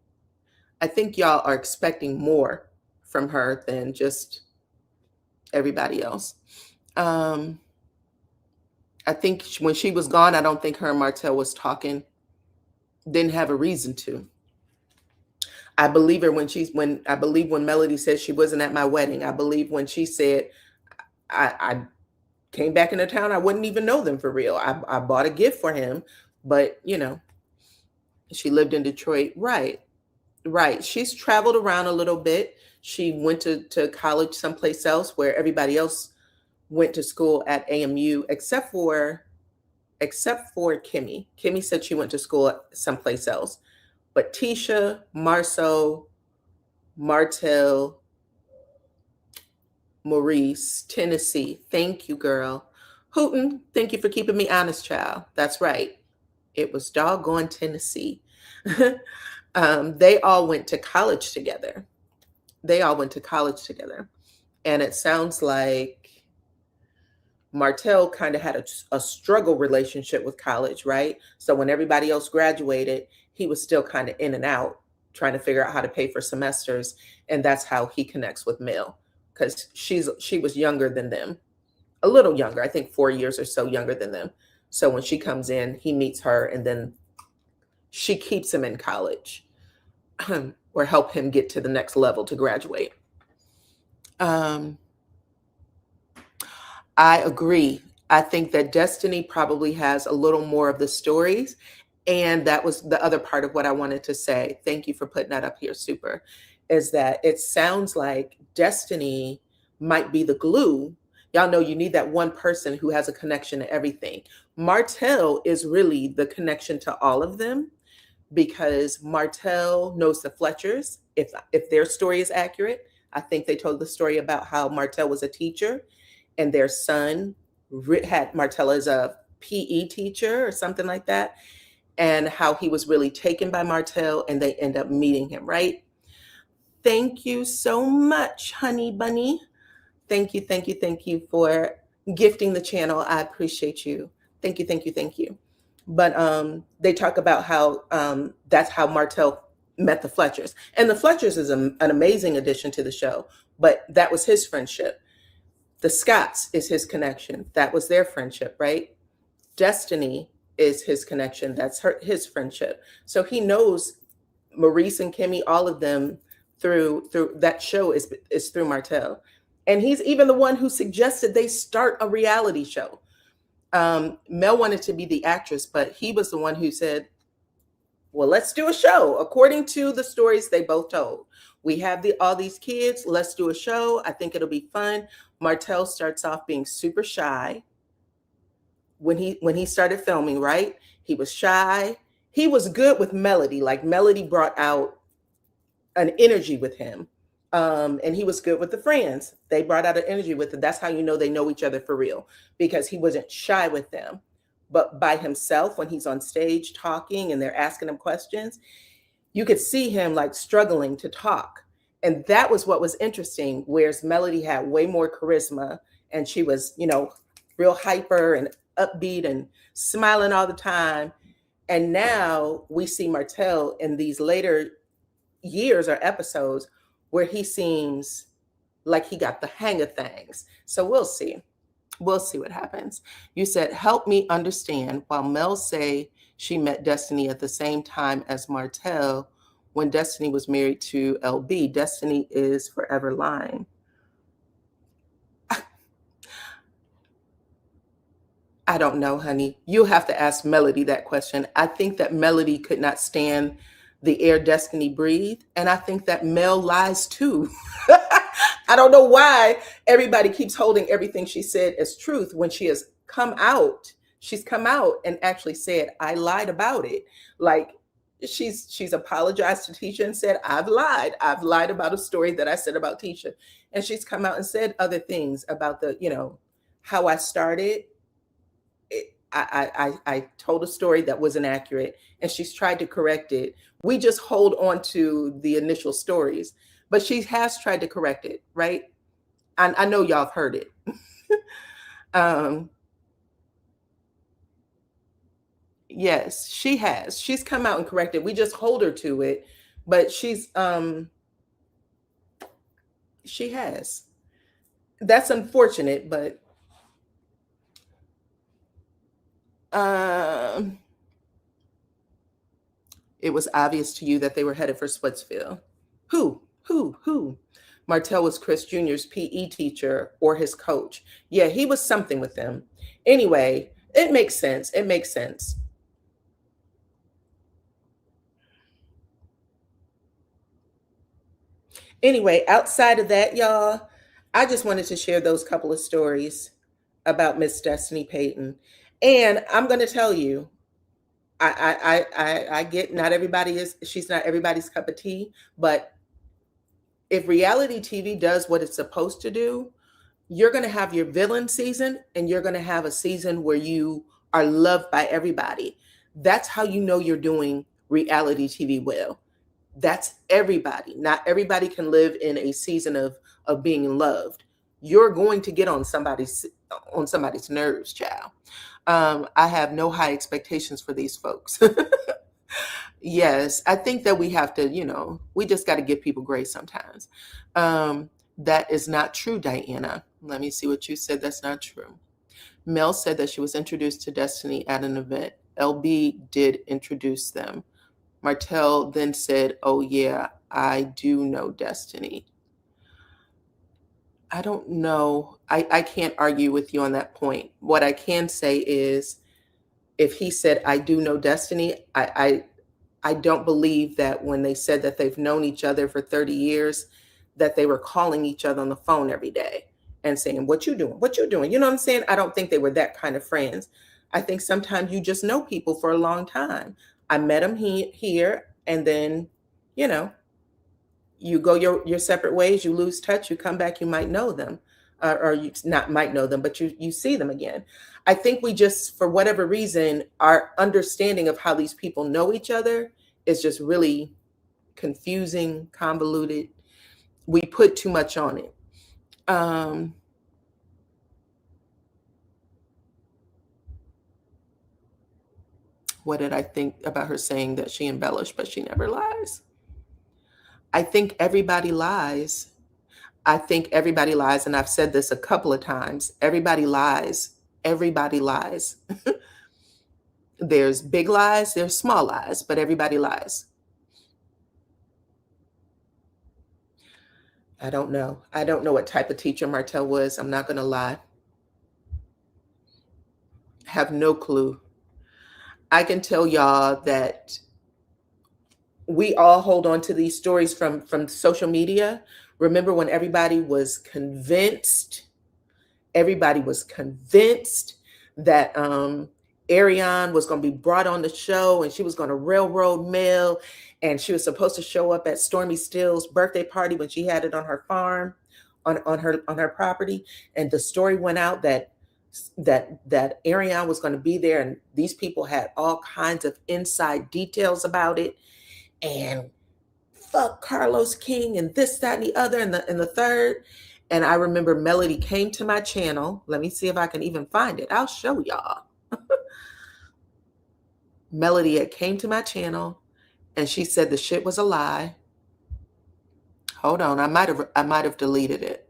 I think y'all are expecting more from her than just everybody else. I think when she was gone, I don't think her and Martell was talking. Didn't have a reason to. I believe her when I believe when Melody said she wasn't at my wedding. I believe when she said I came back into town, I wouldn't even know them for real. I bought a gift for him, but you know, she lived in Detroit. Right. Right. She's traveled around a little bit. She went to college someplace else where everybody else went to school at AMU, except for Kimmy. Kimmy said she went to school someplace else. But Tisha, Marceau, Martell, Maurice, Tennessee. Thank you, girl. Hooten, thank you for keeping me honest, child. That's right. It was doggone Tennessee. They all went to college together. They all went to college together. And it sounds like Martell kind of had a struggle relationship with college, right? So when everybody else graduated, he was still kind of in and out, trying to figure out how to pay for semesters. And that's how he connects with Mel, because she was younger than them, a little younger, I think 4 years or so younger than them. So when she comes in, he meets her and then she keeps him in college or help him get to the next level to graduate. I agree. I think that Destiny probably has a little more of the stories. And that was the other part of what I wanted to say. Thank you for putting that up here, Super. Is that it sounds like Destiny might be the glue. Y'all know you need that one person who has a connection to everything. Martell is really the connection to all of them because Martell knows the Fletchers. If their story is accurate, I think they told the story about how Martell was a teacher and their son had Martell as a PE teacher or something like that, and how he was really taken by Martell and they end up meeting him, right? Thank you so much, honey bunny. Thank you, thank you, thank you for gifting the channel. I appreciate you. Thank you, thank you, thank you. But they talk about how that's how Martell met the Fletchers. And the Fletchers is an amazing addition to the show, but that was his friendship. The Scotts is his connection. That was their friendship, right? Destiny is his connection. That's his friendship. So he knows Maurice and Kimmy, all of them through that show is through Martell. And he's even the one who suggested they start a reality show. Mel wanted to be the actress, but he was the one who said, well, let's do a show. According to the stories they both told, we have all these kids. Let's do a show. I think it'll be fun. Martell starts off being super shy. when he started filming, right? He was shy. He was good with Melody. Like Melody brought out an energy with him. And he was good with the friends. They brought out an energy with him. That's how you know they know each other for real, because he wasn't shy with them. But by himself, when he's on stage talking and they're asking him questions, you could see him like struggling to talk. And that was what was interesting. Whereas Melody had way more charisma and she was, real hyper and upbeat and smiling all the time. And now we see Martell in these later years or episodes where he seems like he got the hang of things. So we'll see. We'll see what happens. You said, help me understand. While Mel say she met Destiny at the same time as Martell when Destiny was married to LB. Destiny is forever lying. I don't know, honey. You'll have to ask Melody that question. I think that Melody could not stand the air Destiny breathed. And I think that Mel lies too. I don't know why everybody keeps holding everything she said as truth when she has come out. She's come out and actually said, I lied about it. Like she's apologized to Tisha and said, I've lied. I've lied about a story that I said about Tisha. And she's come out and said other things about how I started. I told a story that wasn't accurate and she's tried to correct it. We just hold on to the initial stories, but she has tried to correct it, right? I know y'all have heard it. Yes, she has. She's come out and corrected. We just hold her to it, but she has. That's unfortunate, but it was obvious to you that they were headed for Splitsville. Who? Martell was Chris Jr.'s PE teacher or his coach. Yeah, he was something with them. Anyway, it makes sense. It makes sense. Anyway, outside of that, y'all, I just wanted to share those couple of stories about Miss Destiny Payton. And I'm going to tell you, I get she's not everybody's cup of tea, but if reality TV does what it's supposed to do, you're going to have your villain season and you're going to have a season where you are loved by everybody. That's how you know you're doing reality TV well. That's everybody. Not everybody can live in a season of being loved. You're going to get on somebody's nerves, child. I have no high expectations for these folks. Yes, I think that we have to, we just got to give people grace sometimes. That is not true, Diana. Let me see what you said. That's not true. Mel said that she was introduced to Destiny at an event. LB did introduce them. Martell then said, oh yeah, I do know Destiny. I don't know. I can't argue with you on that point. What I can say is if he said, I do know Destiny, I don't believe that when they said that they've known each other for 30 years, that they were calling each other on the phone every day and saying, what you doing? What you doing? You know what I'm saying? I don't think they were that kind of friends. I think sometimes you just know people for a long time. I met him here and then, you go your separate ways, you lose touch, you come back, you might know them, or you not might know them, but you see them again. I think we just, for whatever reason, our understanding of how these people know each other is just really confusing, convoluted. We put too much on it. What did I think about her saying that she embellished, but she never lies? I think everybody lies. I think everybody lies. And I've said this a couple of times. Everybody lies. Everybody lies. There's big lies, there's small lies, but everybody lies. I don't know. I don't know what type of teacher Martell was. I'm not going to lie. Have no clue. I can tell y'all that we all hold on to these stories from social media. Remember when everybody was convinced that Ariane was going to be brought on the show and she was going to railroad mail, and she was supposed to show up at Stormy Still's birthday party when she had it on her farm, on her property. And the story went out that Ariane was going to be there, and these people had all kinds of inside details about it. And fuck Carlos King and this, that, and the other, and the third. And I remember Melody came to my channel. Let me see if I can even find it. I'll show y'all. Melody had came to my channel and she said the shit was a lie. Hold on, I might have deleted it.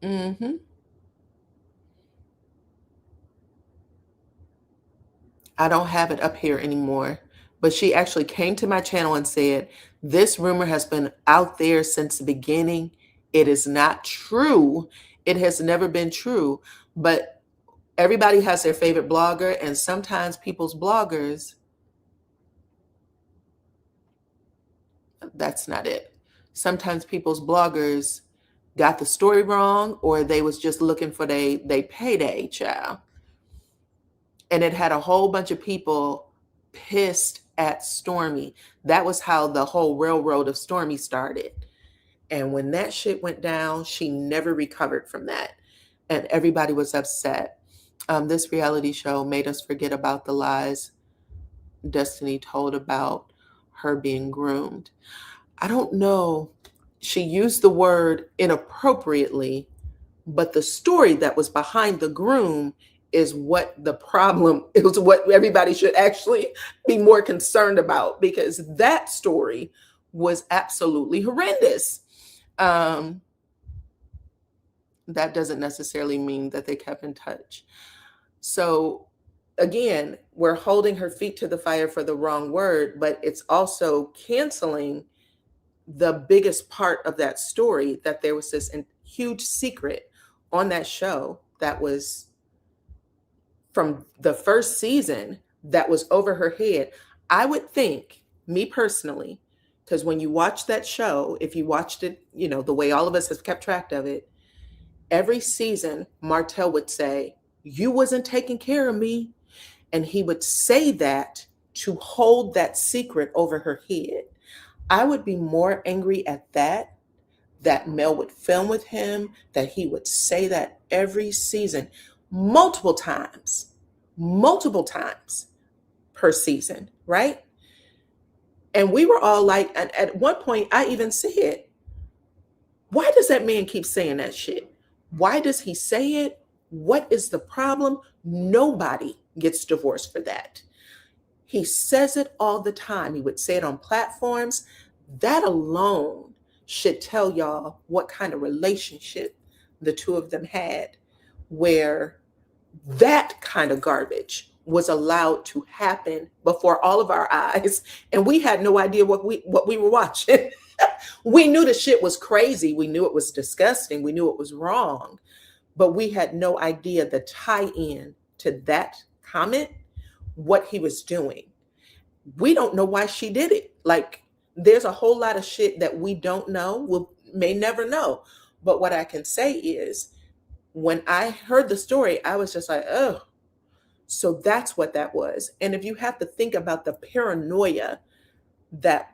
Mm-hmm. I don't have it up here anymore, but she actually came to my channel and said, this rumor has been out there since the beginning. It is not true. It has never been true. But everybody has their favorite blogger, and sometimes people's bloggers, that's not it. Sometimes people's bloggers got the story wrong, or they was just looking for they payday, child. And it had a whole bunch of people pissed at Stormy. That was how the whole railroad of Stormy started. And when that shit went down, she never recovered from that. And everybody was upset. This reality show made us forget about the lies Destiny told about her being groomed. I don't know. She used the word inappropriately, but the story that was behind the groom is what the problem, it was what everybody should actually be more concerned about, because that story was absolutely horrendous. That doesn't necessarily mean that they kept in touch. So again, we're holding her feet to the fire for the wrong word, but it's also canceling the biggest part of that story, that there was this huge secret on that show that was from the first season that was over her head. I would think, me personally, because when you watch that show, if you watched it, you know, the way all of us have kept track of it, every season, Martell would say, you wasn't taking care of me. And he would say that to hold that secret over her head. I would be more angry at that Mel would film with him, that he would say that every season, multiple times per season, right? And we were all like, and at one point I even said, why does that man keep saying that shit? Why does he say it? What is the problem? Nobody gets divorced for that. He says it all the time. He would say it on platforms. That alone should tell y'all what kind of relationship the two of them had, where that kind of garbage was allowed to happen before all of our eyes, and we had no idea what we were watching. We knew the shit was crazy. We knew it was disgusting. We knew it was wrong, but we had no idea the tie-in to that comment, what he was doing. We don't know why she did it. Like, there's a whole lot of shit that we don't know, may never know. But what I can say is, when I heard the story, I was just like, oh, so that's what that was. And if you have to think about the paranoia that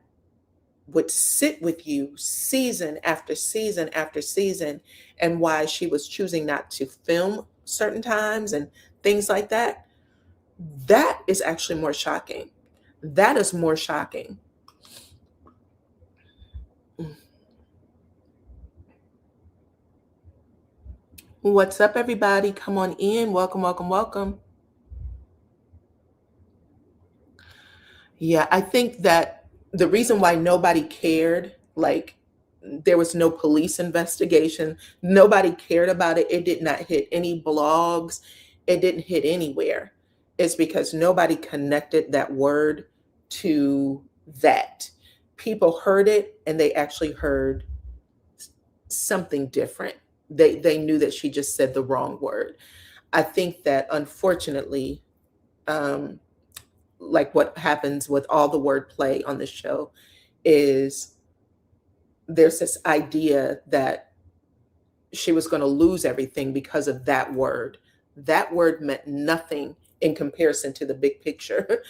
would sit with you season after season after season, and why she was choosing not to film certain times and things like that, that is actually more shocking. That is more shocking. What's up, everybody? Come on in. Welcome, welcome, welcome. Yeah, I think that the reason why nobody cared, like, there was no police investigation, nobody cared about it, it did not hit any blogs, it didn't hit anywhere, is because nobody connected that word to that. People heard it and they actually heard something different. They knew that she just said the wrong word. I think that, unfortunately, like what happens with all the wordplay on the show is there's this idea that she was going to lose everything because of that word. That word meant nothing in comparison to the big picture.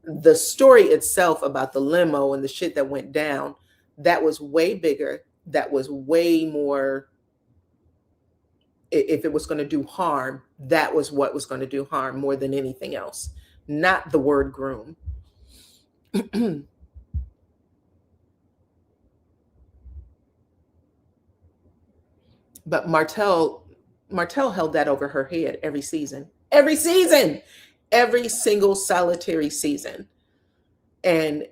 The story itself about the limo and the shit that went down, that was way bigger. That was way more. If it was going to do harm, that was what was going to do harm more than anything else, not the word groom. But Martell held that over her head every season, every single solitary season. And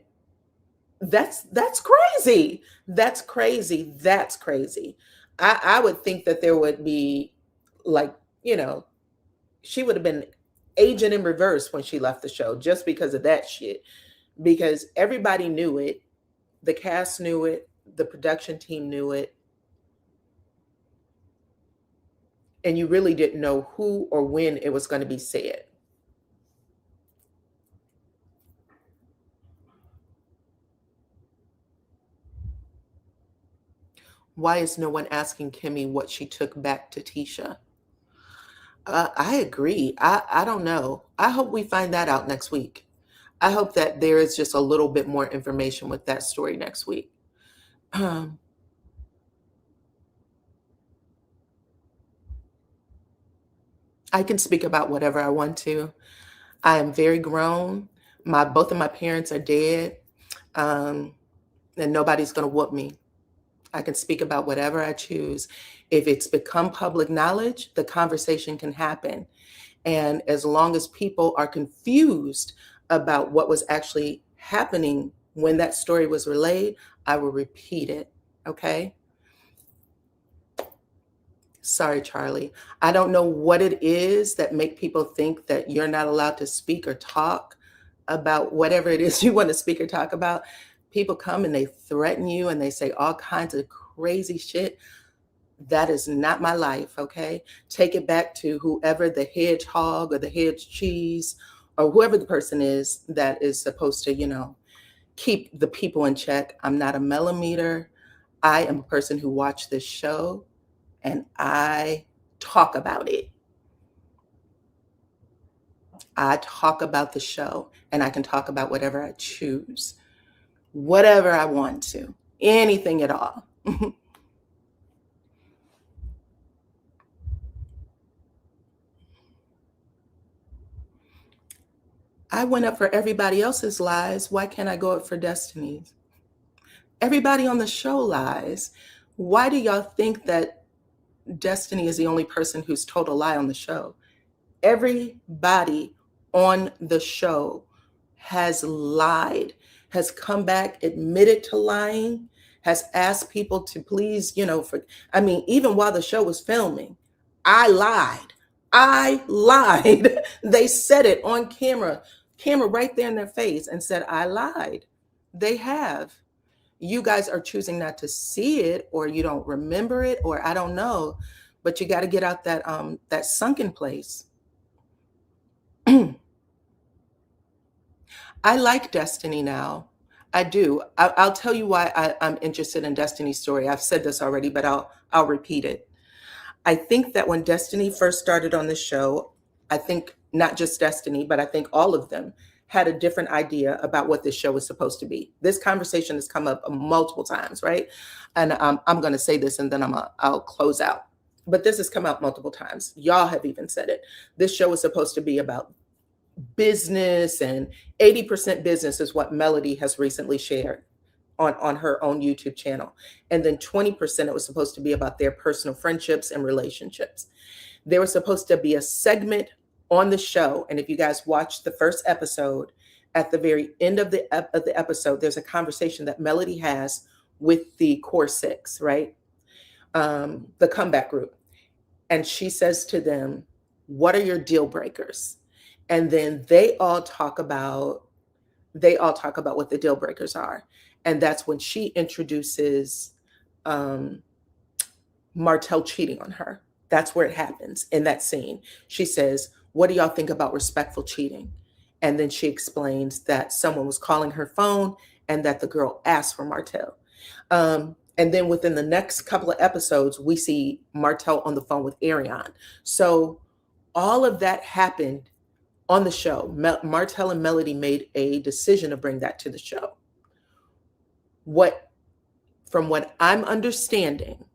that's crazy. That's crazy. That's crazy. I would think that there would be, like, she would have been agent in reverse when she left the show just because of that shit. Because everybody knew it. The cast knew it. The production team knew it. And you really didn't know who or when it was going to be said. Why is no one asking Kimmy what she took back to Tisha? I agree. I don't know. I hope we find that out next week. I hope that there is just a little bit more information with that story next week. I can speak about whatever I want to. I am very grown. Both of my parents are dead, and nobody's going to whoop me. I can speak about whatever I choose. If it's become public knowledge, the conversation can happen. And as long as people are confused about what was actually happening when that story was relayed, I will repeat it. Okay? Sorry, Charlie. I don't know what it is that make people think that you're not allowed to speak or talk about whatever it is you want to speak or talk about. People come and they threaten you and they say all kinds of crazy shit. That is not my life, okay? Take it back to whoever the hedgehog or the hedge cheese or whoever the person is that is supposed to, keep the people in check. I'm not a millimeter. I am a person who watched this show and I talk about it. I talk about the show and I can talk about whatever I choose, whatever I want to, anything at all. I went up for everybody else's lies. Why can't I go up for Destiny's? Everybody on the show lies. Why do y'all think that Destiny is the only person who's told a lie on the show? Everybody on the show has lied, has come back, admitted to lying, has asked people to please, even while the show was filming, I lied. I lied. They said it on camera right there in their face and said, I lied. They have. You guys are choosing not to see it, or you don't remember it, or I don't know, but you got to get out that sunken place. I like Destiny now. I do. I'll tell you why I'm interested in Destiny's story. I've said this already, but I'll repeat it. I think that when Destiny first started on the show, I think not just Destiny, but I think all of them had a different idea about what this show was supposed to be. This conversation has come up multiple times, right? And I'm going to say this and then I'll close out. But this has come out multiple times. Y'all have even said it. This show is supposed to be about business, and 80% business is what Melody has recently shared on her own YouTube channel. And then 20% it was supposed to be about their personal friendships and relationships. There was supposed to be a segment on the show. And if you guys watched the first episode, at the very end of the episode, there's a conversation that Melody has with the core six, right? The comeback group. And she says to them, what are your deal breakers? And then they all talk about what the deal breakers are. And that's when she introduces Martell cheating on her. That's where it happens in that scene. She says, what do y'all think about respectful cheating? And then she explains that someone was calling her phone and that the girl asked for Martell. And then within the next couple of episodes, we see Martell on the phone with Ariane. So all of that happened on the show. Martell and Melody made a decision to bring that to the show. From what I'm understanding,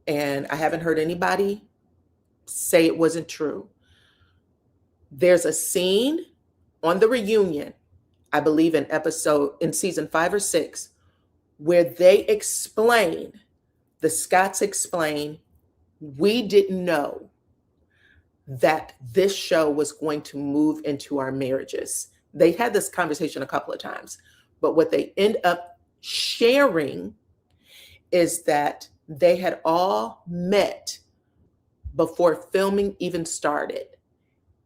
and I haven't heard anybody say it wasn't true, there's a scene on the reunion, I believe in season 5 or 6, where the Scotts explain, we didn't know that this show was going to move into our marriages. They had this conversation a couple of times, but what they end up sharing is that they had all met before filming even started,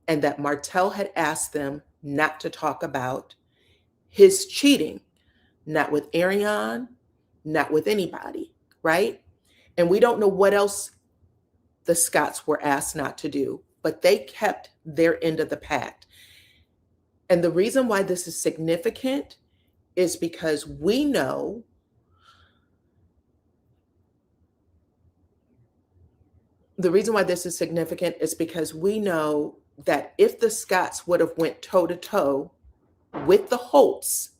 and that Martell had asked them not to talk about his cheating, not with Ariane, not with anybody, right? And we don't know what else the Scotts were asked not to do, but they kept their end of the pact. And the reason why this is significant is because we know that if the Scotts would have went toe to toe with the Holts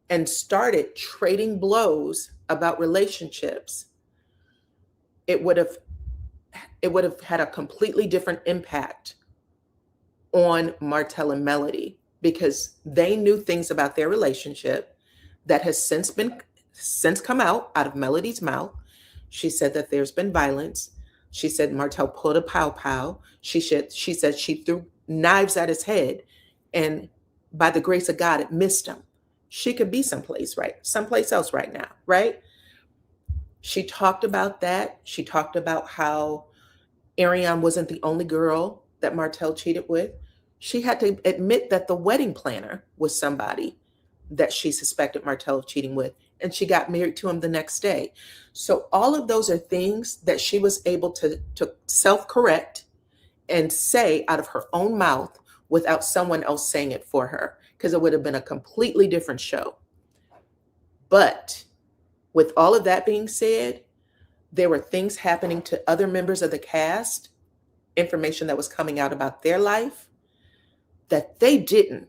and started trading blows about relationships, it would have had a completely different impact on Martell and Melody, because they knew things about their relationship that has since come out of Melody's mouth. She said that there's been violence. She said Martell pulled a pow. She said she threw knives at his head, and by the grace of God, it missed him. She could be someplace else right now, right? She talked about that. She talked about how Ariane wasn't the only girl that Martell cheated with. She had to admit that the wedding planner was somebody that she suspected Martell of cheating with, and she got married to him the next day. So all of those are things that she was able to self-correct and say out of her own mouth without someone else saying it for her, because it would have been a completely different show. But with all of that being said, there were things happening to other members of the cast, information that was coming out about their life that they didn't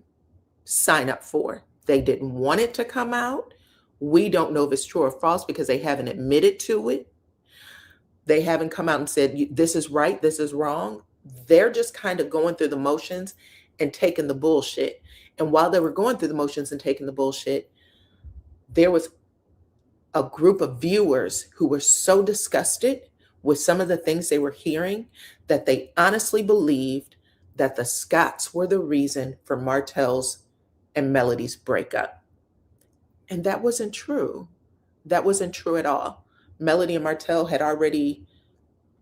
sign up for. They didn't want it to come out. We don't know if it's true or false because they haven't admitted to it. They haven't come out and said, this is right, this is wrong. They're just kind of going through the motions and taking the bullshit. And while they were going through the motions and taking the bullshit, there was a group of viewers who were so disgusted with some of the things they were hearing that they honestly believed that the Scotts were the reason for Martell's and Melody's breakup. And that wasn't true. That wasn't true at all. Melody and Martell had already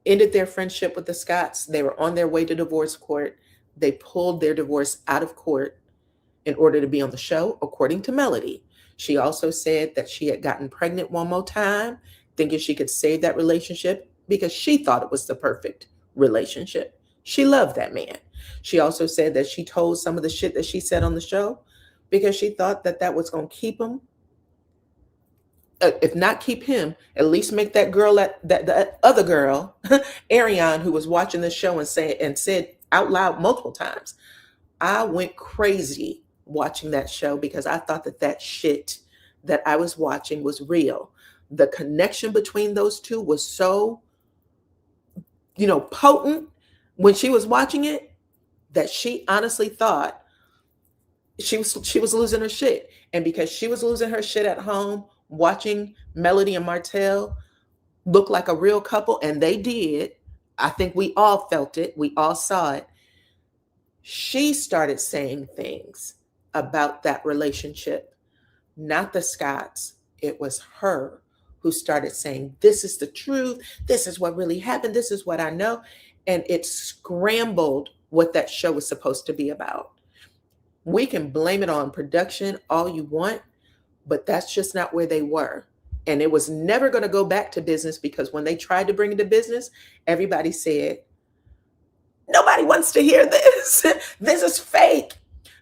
ended their friendship with the Scotts. They were on their way to divorce court. They pulled their divorce out of court in order to be on the show, according to Melody. She also said that she had gotten pregnant one more time, thinking she could save that relationship because she thought it was the perfect relationship. She loved that man. She also said that she told some of the shit that she said on the show because she thought that that was going to keep him. If not keep him, at least make that girl, that the other girl, Ariane, who was watching the show and said out loud multiple times, I went crazy watching that show because I thought that shit that I was watching was real. The connection between those two was so, potent when she was watching it that she honestly thought she was losing her shit. And because she was losing her shit at home, watching Melody and Martell look like a real couple, and they did. I think we all felt it. We all saw it. She started saying things about that relationship, not the Scotts. It was her who started saying, this is the truth. This is what really happened. This is what I know. And it scrambled what that show was supposed to be about. We can blame it on production all you want, but that's just not where they were. And it was never going to go back to business because when they tried to bring it to business, everybody said, nobody wants to hear this. This is fake.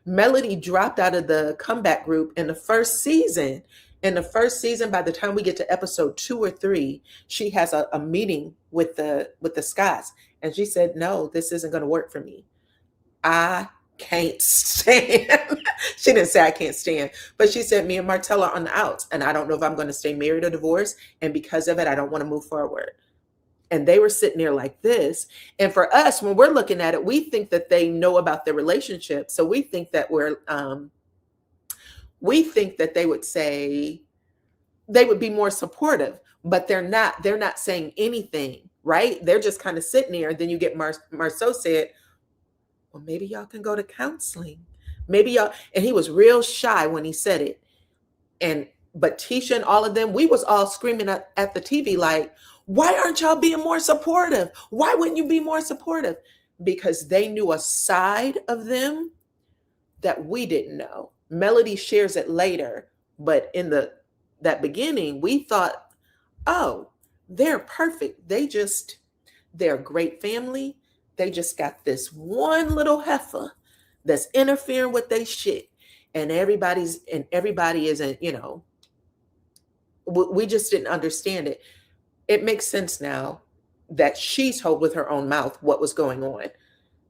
Melody dropped out of the comeback group in the first season. In the first season, by the time we get to episode 2 or 3, she has a meeting with the Scots, and she said, "No, this isn't going to work for me. I can't stand." She didn't say I can't stand, but she said, "Me and Martell are on the outs, and I don't know if I'm going to stay married or divorced, and because of it, I don't want to move forward." And they were sitting there like this. And for us, when we're looking at it, we think that they know about their relationship. So we think that they would say, they would be more supportive, but they're not saying anything, right? They're just kind of sitting there. And then you get Marceau said, "Well, maybe y'all can go to counseling. Maybe y'all," and he was real shy when he said it. And but Tisha and all of them, we was all screaming at the TV like, "Why aren't y'all being more supportive? Why wouldn't you be more supportive?" Because they knew a side of them that we didn't know. Melody shares it later, but in that beginning, we thought, "Oh, they're perfect. They're a great family. They just got this one little heifer that's interfering with their shit, and everybody isn't, we just didn't understand it." It makes sense now that she's told with her own mouth what was going on,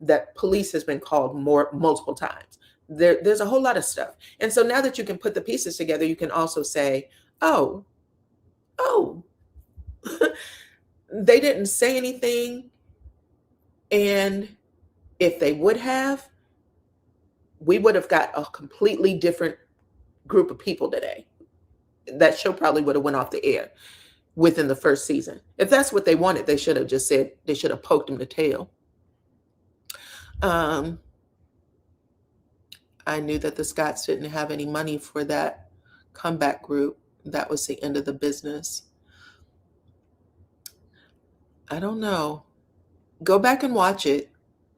that police has been called multiple times. There's a whole lot of stuff. And so now that you can put the pieces together, you can also say, "Oh, oh, they didn't say anything. And if they would have, we would have got a completely different group of people today. That show probably would have went off the air within the first season. If that's what they wanted, they should have just said, they should have poked him the tail." I knew that the Scots didn't have any money for that comeback group. That was the end of the business. I don't know. Go back and watch it.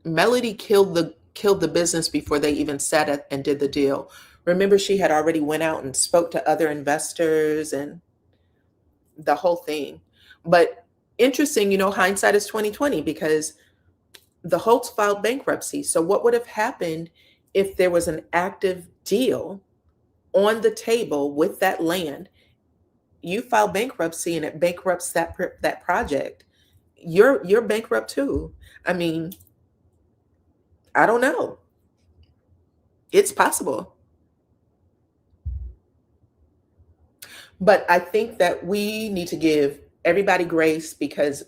Melody killed the business before they even sat and did the deal. Remember, she had already went out and spoke to other investors and the whole thing. But interesting, hindsight is 2020, because the Holtz filed bankruptcy. So what would have happened if there was an active deal on the table with that land? You file bankruptcy and it bankrupts that project. You're bankrupt too. I mean, I don't know. It's possible. But I think that we need to give everybody grace, because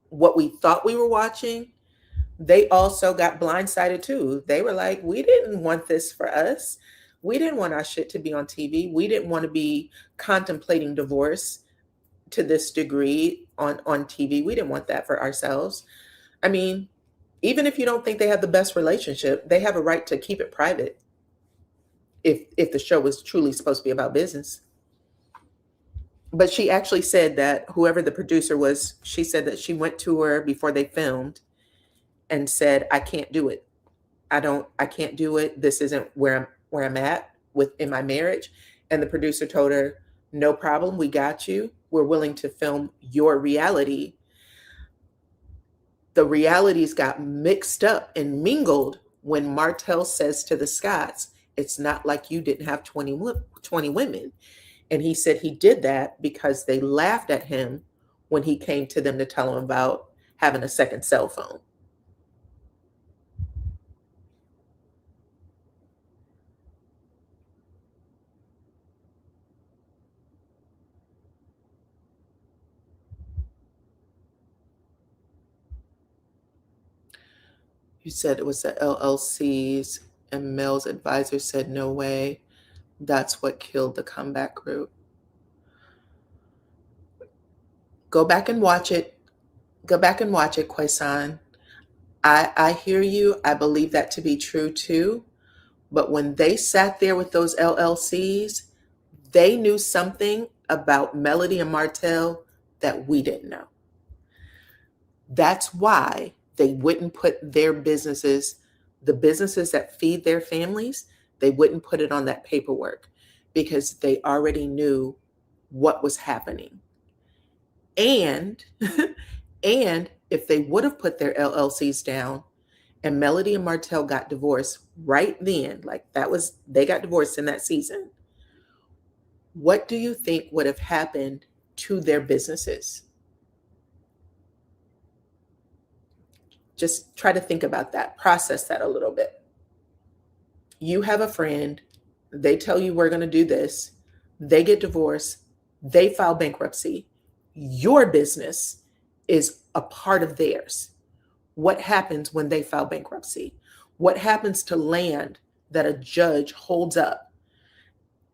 what we thought we were watching, they also got blindsided too. They were like, "We didn't want this for us. We didn't want our shit to be on TV. We didn't want to be contemplating divorce to this degree on TV. We didn't want that for ourselves." I mean, even if you don't think they have the best relationship, they have a right to keep it private if the show was truly supposed to be about business. But she actually said that whoever the producer was, she said that she went to her before they filmed and said, "I can't do it. I can't do it. This isn't where I'm at in my marriage." And the producer told her, "No problem. We got you. We're willing to film your reality." The realities got mixed up and mingled when Martell says to the Scots, "It's not like you didn't have 20 women." And he said he did that because they laughed at him when he came to them to tell him about having a second cell phone. You said it was the LLCs, and Mel's advisor said, "No way. That's what killed the comeback group." Go back and watch it. Go back and watch it, Kwaisan. I hear you. I believe that to be true too. But when they sat there with those LLCs, they knew something about Melody and Martell that we didn't know. That's why they wouldn't put their businesses, the businesses that feed their families, they wouldn't put it on that paperwork, because they already knew what was happening. And and if they would have put their LLCs down and Melody and Martell got divorced right then, like they got divorced in that season, what do you think would have happened to their businesses? Just try to think about that, process that a little bit. You have a friend, they tell you we're going to do this, they get divorced, they file bankruptcy. Your business is a part of theirs. What happens when they file bankruptcy? What happens to land that a judge holds up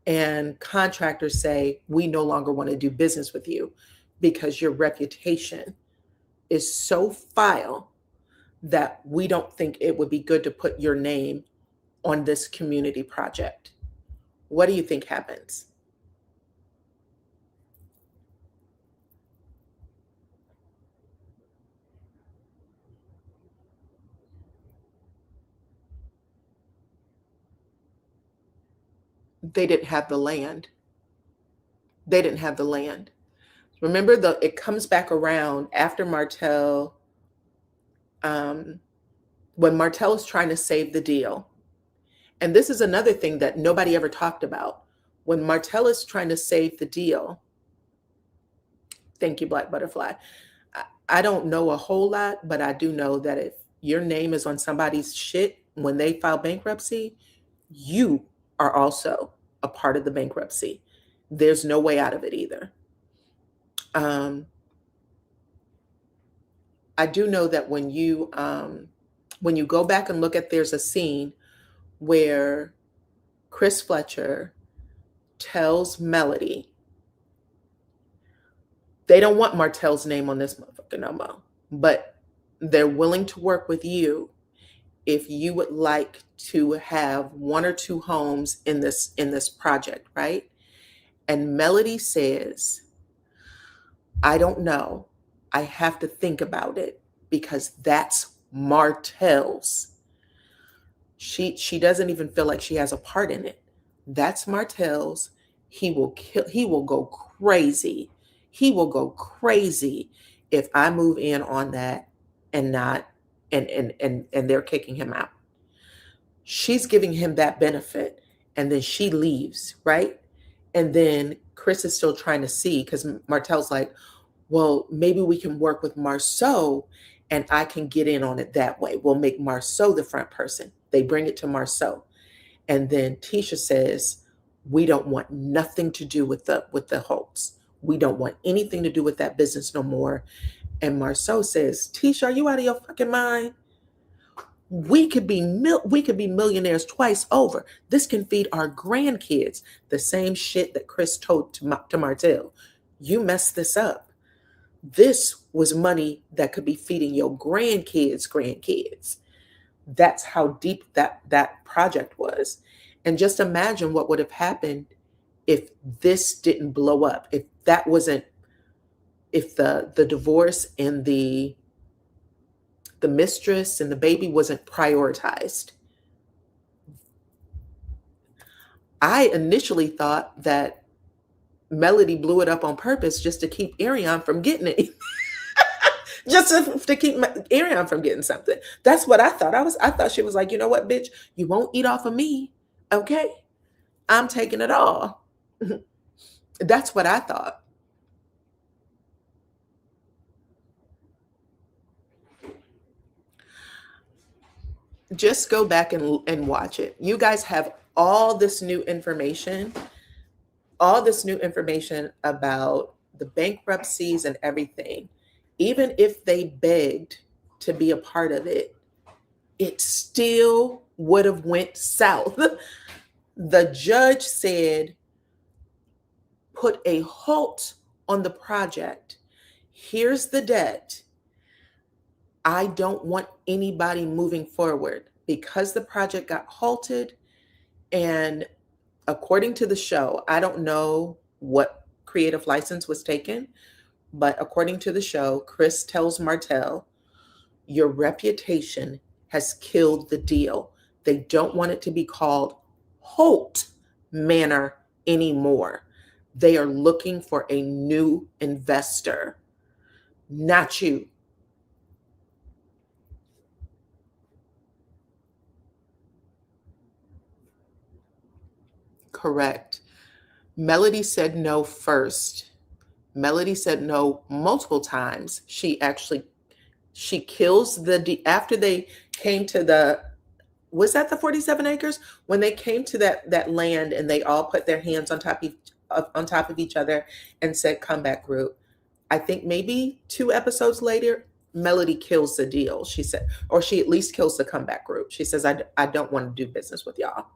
and contractors say, we no longer want to do business with you because your reputation is so vile that we don't think it would be good to put your name on this community project? What do you think happens? They didn't have the land. They didn't have the land. Remember, it comes back around after Martell, when Martell is trying to save the deal. And this is another thing that nobody ever talked about. When Martell is trying to save the deal, thank you, Black Butterfly. I don't know a whole lot, but I do know that if your name is on somebody's shit when they file bankruptcy, you are also a part of the bankruptcy. There's no way out of it either. I do know that when you go back and look at, there's a scene where Chris Fletcher tells Melody, they don't want Martell's name on this motherfucker no more, but they're willing to work with you if you would like to have one or two homes in this project, right? And Melody says, I don't know. I have to think about it because that's Martell's. She doesn't even feel like she has a part in it. That's Martell's. He will go crazy. He will go crazy if I move in on that and not and they're kicking him out. She's giving him that benefit and then she leaves, right? And then Chris is still trying to see, because Martell's like, well, maybe we can work with Marceau and I can get in on it that way. We'll make Marceau the front person. They bring it to Marceau. And then Tisha says, we don't want nothing to do with the Holtz. We don't want anything to do with that business no more. And Marceau says, Tisha, are you out of your fucking mind? We could be millionaires twice over. This can feed our grandkids. The same shit that Chris told to Martell. You messed this up. This was money that could be feeding your grandkids. That's how deep that project was. And just imagine what would have happened if this didn't blow up, if the divorce and the mistress and the baby wasn't prioritized. I initially thought that Melody blew it up on purpose just to keep Ariane from getting it. Just to keep Ariane from getting something. That's what I thought. I thought she was like, you know what, bitch, you won't eat off of me. Okay. I'm taking it all. That's what I thought. Just go back and watch it. You guys have all this new information about the bankruptcies and everything. Even if they begged to be a part of it, it still would have went south. The judge said, put a halt on the project. Here's the debt. I don't want anybody moving forward because the project got halted. And according to the show, I don't know what creative license was taken, but according to the show, Chris tells Martell, your reputation has killed the deal. They don't want it to be called Holt Manor anymore. They are looking for a new investor, not you. correct. Melody said no first. Melody said no multiple times. She kills after they came to was that the 47 acres? When they came to that land and they all put their hands on top of each other and said comeback group. I think maybe 2 episodes later, Melody kills the deal. She said, or she at least kills the comeback group. She says, I don't want to do business with y'all.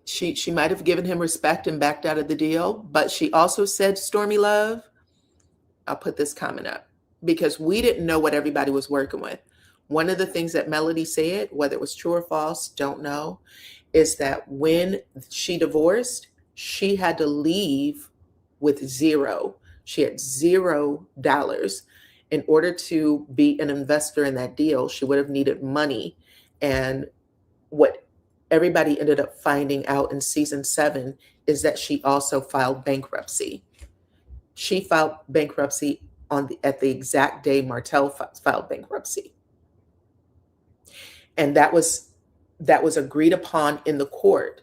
She might have given him respect and backed out of the deal, but she also said, Stormy Love, I'll put this comment up, because we didn't know what everybody was working with. One of the things that Melody said, whether it was true or false, don't know, is that when she divorced, she had to leave with zero. She had $0. In order to be an investor in that deal, she would have needed money. And what everybody ended up finding out in season 7 is that she also filed bankruptcy. She filed bankruptcy at the exact day Martell filed bankruptcy. And that was agreed upon in the court.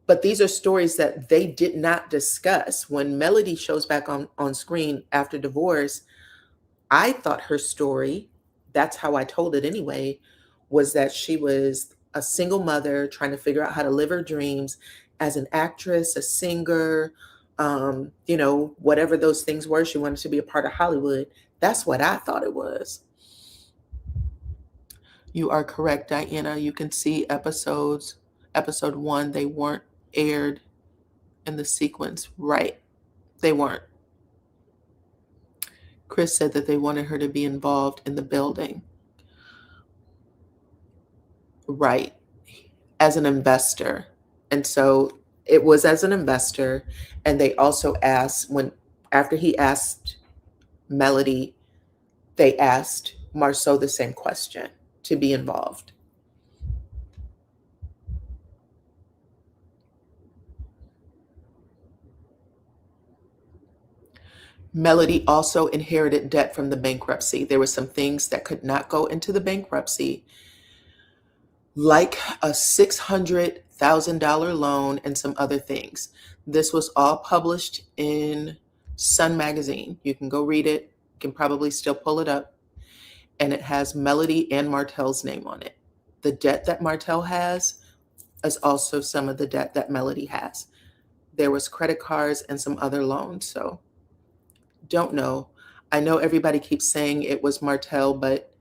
But these are stories that they did not discuss. When Melody shows back on screen after divorce, I thought her story, that's how I told it anyway, was that she was a single mother trying to figure out how to live her dreams as an actress, a singer, whatever those things were. She wanted to be a part of Hollywood. That's what I thought it was. You are correct, Diana. You can see episode 1, they weren't aired in the sequence. Right. They weren't. Chris said that they wanted her to be involved in the building. Right. As an investor. And so it was as an investor. And they also asked, after he asked Melody, they asked Marceau the same question, to be involved. Melody also inherited debt from the bankruptcy. There were some things that could not go into the bankruptcy, like a $600,000 loan and some other things. This was all published in Sun Magazine. You can go read it. You can probably still pull it up. And it has Melody and Martell's name on it. The debt that Martell has is also some of the debt that Melody has. There was credit cards and some other loans. So don't know. I know everybody keeps saying it was Martell, but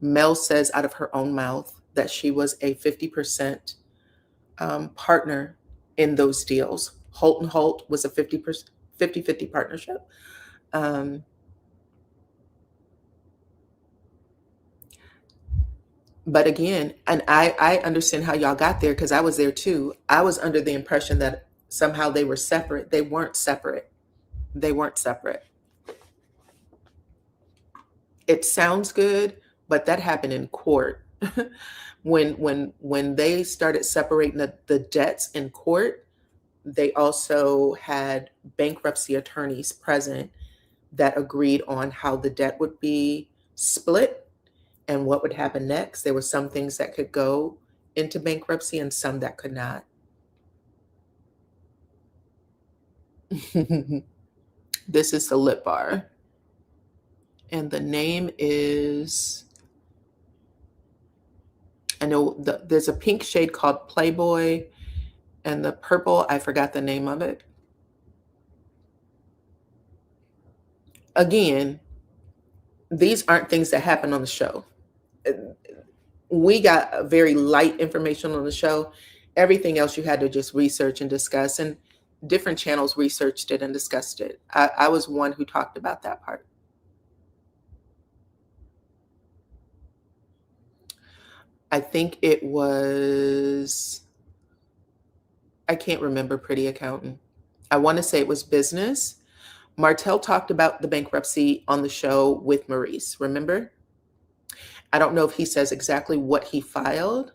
Mel says out of her own mouth that she was a 50% partner in those deals. Holt & Holt was a 50-50 partnership. But again, and I understand how y'all got there because I was there too. I was under the impression that somehow they were separate. They weren't separate. They weren't separate. It sounds good, but that happened in court. When they started separating the debts in court, they also had bankruptcy attorneys present that agreed on how the debt would be split and what would happen next. There were some things that could go into bankruptcy and some that could not. This is the lip bar. And the name is, I know there's a pink shade called Playboy, and the purple, I forgot the name of it. Again, these aren't things that happen on the show. We got very light information on the show. Everything else you had to just research and discuss, and different channels researched it and discussed it. I was one who talked about that part. I think it was, I can't remember, Pretty Accountant. I want to say it was business. Martell talked about the bankruptcy on the show with Maurice, remember? I don't know if he says exactly what he filed,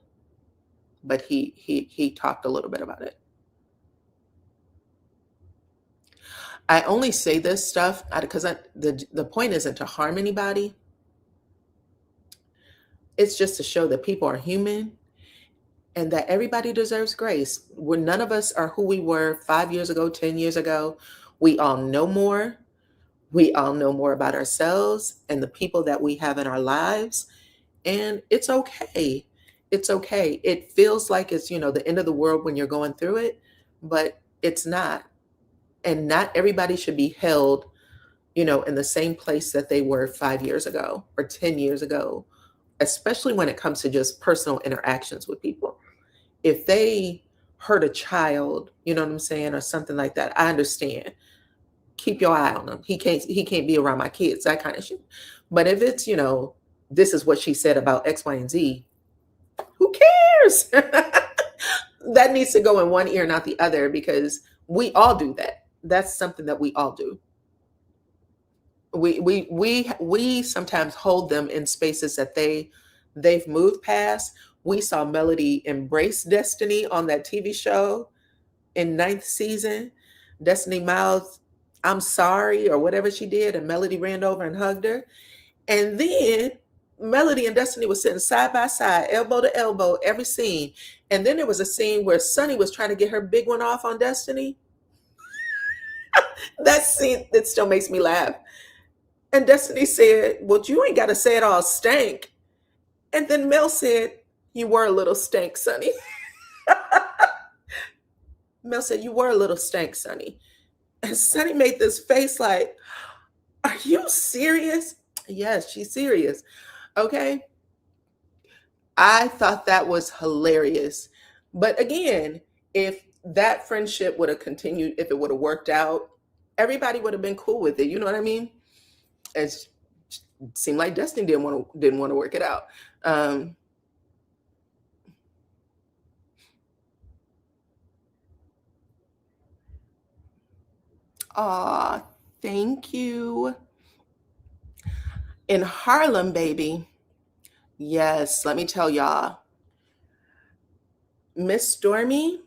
but he talked a little bit about it. I only say this stuff because the point isn't to harm anybody. It's just to show that people are human and that everybody deserves grace. We're none of us are who we were 5 years ago, 10 years ago. We all know more. We all know more about ourselves and the people that we have in our lives. And it's okay. It's okay. It feels like it's, the end of the world when you're going through it, but it's not. And not everybody should be held, in the same place that they were 5 years ago or 10 years ago, especially when it comes to just personal interactions with people. If they hurt a child, you know what I'm saying, or something like that, I understand. Keep your eye on him. He can't be around my kids, that kind of shit. But if it's, this is what she said about X, Y, and Z, who cares? That needs to go in one ear, not the other, because we all do that. That's something that we all do. We sometimes hold them in spaces that they've moved past. We saw Melody embrace Destiny on that TV show in ninth season. Destiny mouthed, "I'm sorry," or whatever she did, and Melody ran over and hugged her. And then Melody and Destiny was sitting side by side, elbow to elbow, every scene. And then there was a scene where Sunny was trying to get her big one off on Destiny. That scene, that still makes me laugh. And Destiny said, "Well, you ain't got to say it all stank." And then Mel said, "You were a little stank, Sunny." Mel said, "You were a little stank, Sunny." And Sunny made this face like, "Are you serious?" Yes, she's serious. Okay. I thought that was hilarious. But again, if that friendship would have continued, if it would have worked out, everybody would have been cool with it. You know what I mean? It seemed like Destiny didn't want to work it out. Aw, thank you. In Harlem, baby. Yes, let me tell y'all. Miss Stormy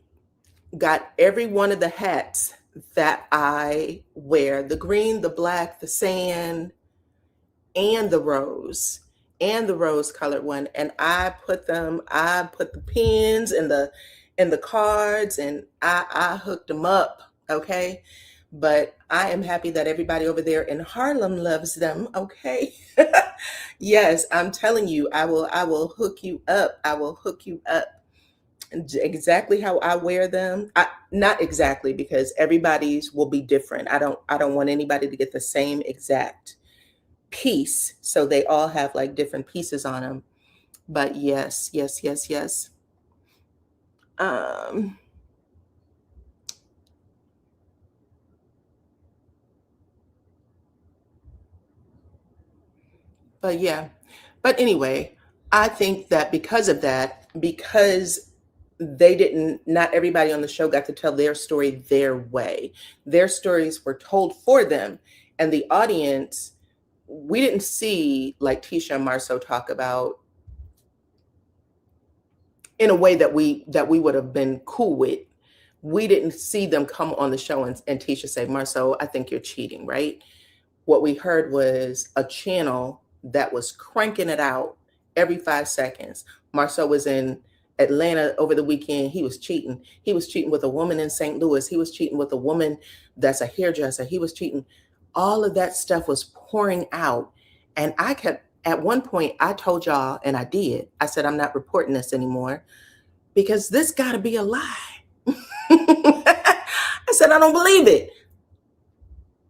got every one of the hats that I wear: the green, the black, the sand, and the rose colored one. And I put the pins and the cards, and I hooked them up. Okay. But I am happy that everybody over there in Harlem loves them. Okay. Yes, I'm telling you, I will hook you up. I will hook you up exactly how I wear them. Not exactly, because everybody's will be different. I don't want anybody to get the same exact piece. So they all have like different pieces on them. But yes, yes, yes, yes. Um, but yeah. But anyway, I think that because of that, because not everybody on the show got to tell their story their way. Their stories were told for them. And the audience, we didn't see like Tisha and Marceau talk about in a way that we would have been cool with. We didn't see them come on the show and Tisha say, "Marceau, I think you're cheating," right? What we heard was a channel that was cranking it out every 5 seconds. Marceau was in Atlanta over the weekend. He was cheating. He was cheating with a woman in St. Louis. He was cheating with a woman that's a hairdresser. He was cheating. All of that stuff was pouring out. And at one point, I told y'all, and I did, I said, "I'm not reporting this anymore because this got to be a lie." I said, "I don't believe it."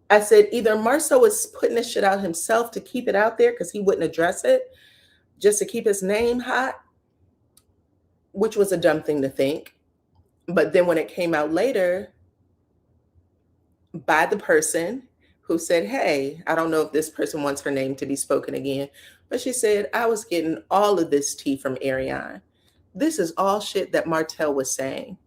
I said, either Marceau is putting this shit out himself to keep it out there because he wouldn't address it, just to keep his name hot, which was a dumb thing to think. But then when it came out later by the person who said, "Hey, I don't know if this person wants her name to be spoken again," but she said, "I was getting all of this tea from Ariane. This is all shit that Martell was saying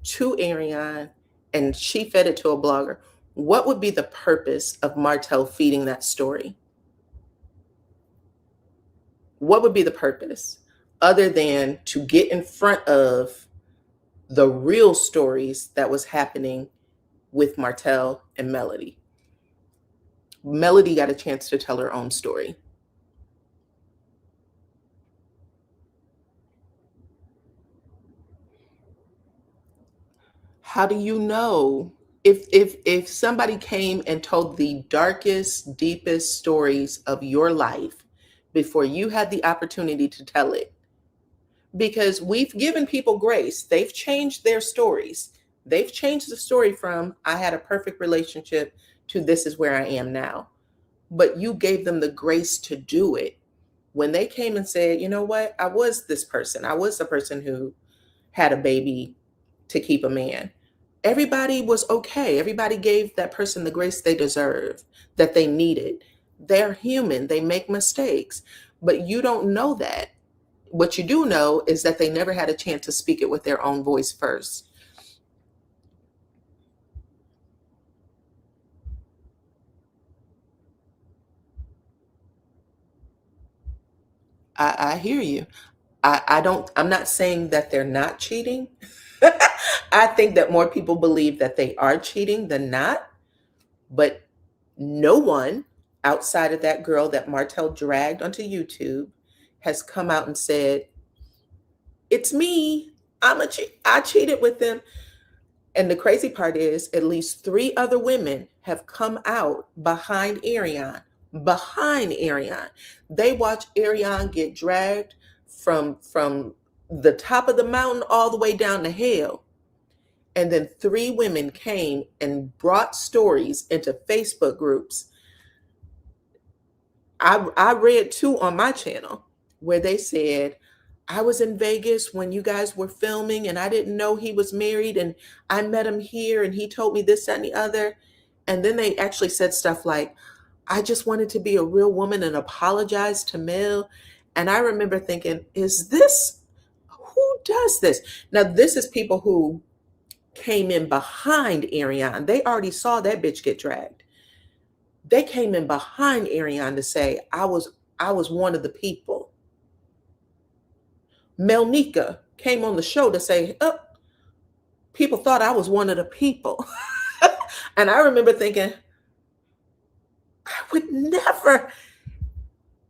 to Ariane, and she fed it to a blogger." What would be the purpose of Martell feeding that story? What would be the purpose other than to get in front of the real stories that was happening with Martell and Melody. Melody got a chance to tell her own story. How do you know if somebody came and told the darkest, deepest stories of your life before you had the opportunity to tell it? Because we've given people grace. They've changed their stories. They've changed the story from I had a perfect relationship to this is where I am now. But you gave them the grace to do it. When they came and said, you know what, I was this person. I was the person who had a baby to keep a man. Everybody was okay. Everybody gave that person the grace they deserve, that they needed. They're human. They make mistakes. But you don't know that. What you do know is that they never had a chance to speak it with their own voice first. I hear you. I'm not saying that they're not cheating. I think that more people believe that they are cheating than not, but no one outside of that girl that Martell dragged onto YouTube has come out and said, it's me. I cheated with them. And the crazy part is, at least three other women have come out behind Ariane. Behind Ariane, they watch Ariane get dragged from the top of the mountain all the way down to hell. And then three women came and brought stories into Facebook groups. I read two on my channel where they said, I was in Vegas when you guys were filming and I didn't know he was married and I met him here and he told me this, that, and the other. And then they actually said stuff like, I just wanted to be a real woman and apologize to Mel. And I remember thinking, who does this? Now, this is people who came in behind Ariane. They already saw that bitch get dragged. They came in behind Ariane to say, I was one of the people. Melnika came on the show to say, oh, people thought I was one of the people. And I remember thinking, I would never.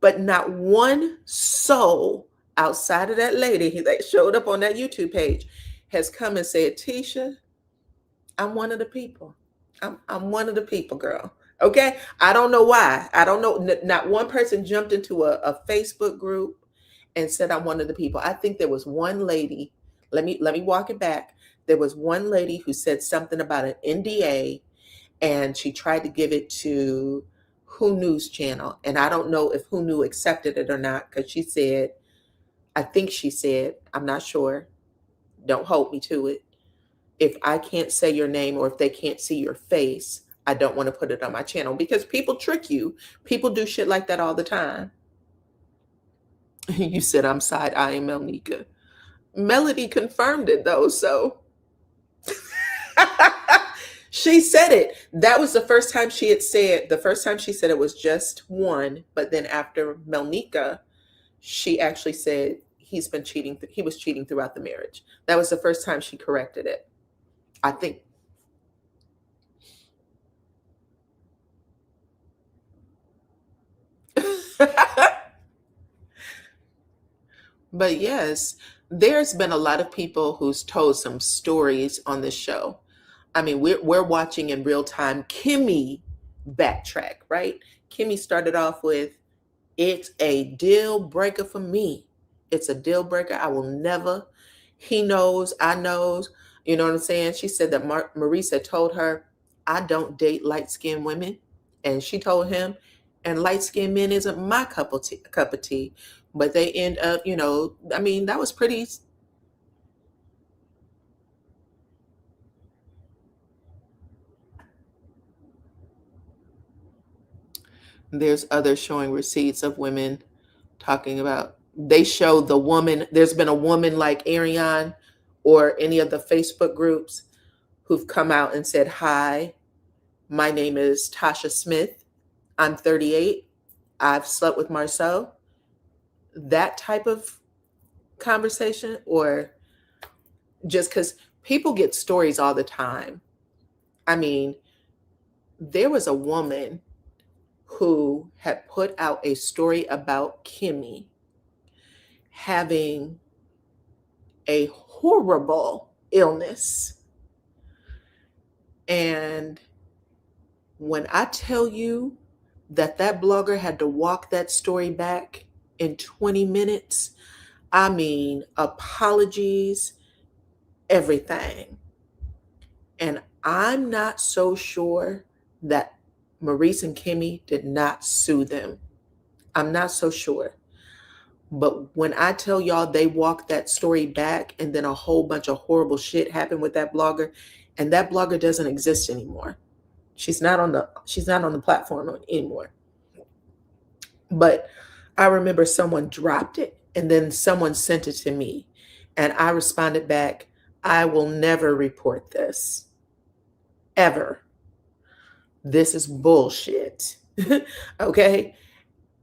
But not one soul outside of that lady that showed up on that YouTube page has come and said, Tisha, I'm one of the people. I'm one of the people, girl. Okay. I don't know why. I don't know. Not one person jumped into a Facebook group and said, I'm one of the people. I think there was one lady. Let me walk it back. There was one lady who said something about an NDA and she tried to give it to Who News channel. And I don't know if Who Knew accepted it or not, because she said, I think she said, I'm not sure. Don't hold me to it. If I can't say your name or if they can't see your face, I don't want to put it on my channel, because people trick you. People do shit like that all the time. You said I'm side-eyeing Melnika. Melody confirmed it though, so she said it. That was the first time she said it was just one, but then after Melnika, she actually said he was cheating throughout the marriage. That was the first time she corrected it, I think. But yes, there's been a lot of people who's told some stories on this show. I mean, we're watching in real time Kimmy backtrack, right? Kimmy started off with, it's a deal breaker for me. It's a deal breaker. I will never. He knows, I knows. You know what I'm saying? She said that Marisa told her, I don't date light-skinned women. And she told him, and light-skinned men isn't my cup of tea. But they end up, I mean, that was pretty. There's others showing receipts of women talking about, they show the woman, there's been a woman like Ariane or any of the Facebook groups who've come out and said, hi, my name is Tasha Smith. I'm 38. I've slept with Marcel. That type of conversation, or just because people get stories all the time. I mean, there was a woman who had put out a story about Kimmy having a horrible illness. And when I tell you that that blogger had to walk that story back in 20 minutes, I mean, apologies, everything. And I'm not so sure that Maurice and Kimmy did not sue them. I'm not so sure. But when I tell y'all they walked that story back and then a whole bunch of horrible shit happened with that blogger, and that blogger doesn't exist anymore. She's not on the platform anymore. But I remember someone dropped it and then someone sent it to me. And I responded back, I will never report this. Ever. This is bullshit. Okay.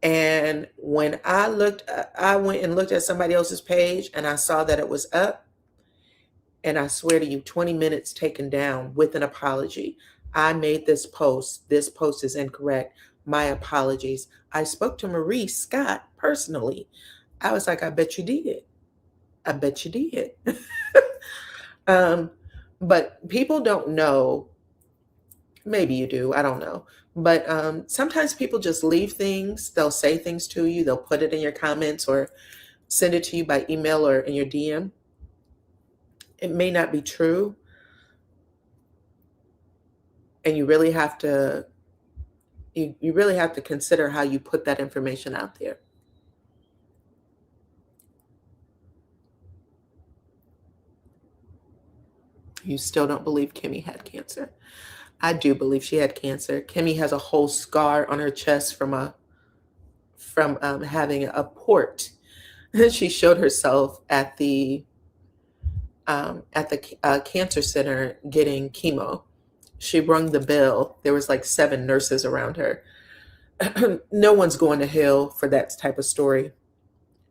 And when I went and looked at somebody else's page and I saw that it was up, and I swear to you, 20 minutes taken down with an apology. I made this post. This post is incorrect. My apologies. I spoke to Maurice Scott personally. I was like, I bet you did. I bet you did. But people don't know. Maybe you do. I don't know. But sometimes people just leave things. They'll say things to you. They'll put it in your comments or send it to you by email or in your DM. It may not be true. And you really have to consider how you put that information out there. You still don't believe Kimmy had cancer. I do believe she had cancer. Kimmy has a whole scar on her chest from having a port. She showed herself at the cancer center getting chemo. She rung the bell. There was like 7 nurses around her. No one's going to hell for that type of story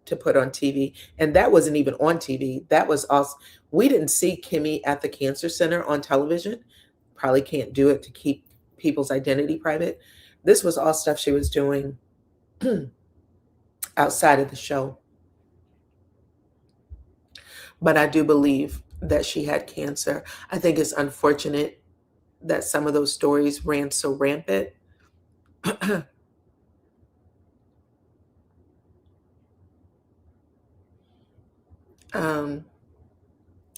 to put on TV. And that wasn't even on TV. That was also, we didn't see Kimmy at the cancer center on television. Probably can't do it to keep people's identity private. This was all stuff she was doing outside of the show. But I do believe that she had cancer. I think it's unfortunate that some of those stories ran so rampant.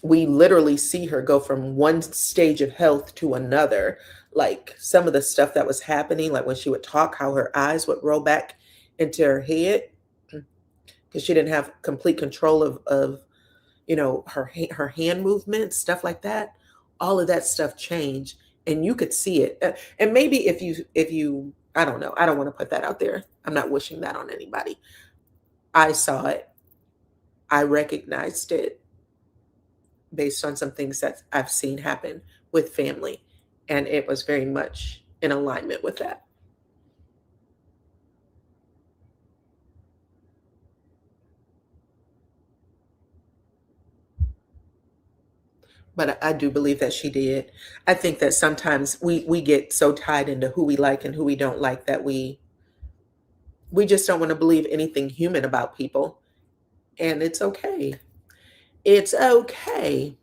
We literally see her go from one stage of health to another. Like some of the stuff that was happening, like when she would talk, how her eyes would roll back into her head because she didn't have complete control of her hand movements, stuff like that. All of that stuff changed, and you could see it. And maybe if you, I don't know, I don't want to put that out there. I'm not wishing that on anybody. I saw it. I recognized it based on some things that I've seen happen with family, and it was very much in alignment with that. But I do believe that she did. I think that sometimes we get so tied into who we like and who we don't like that we just don't want to believe anything human about people. And it's okay. It's okay.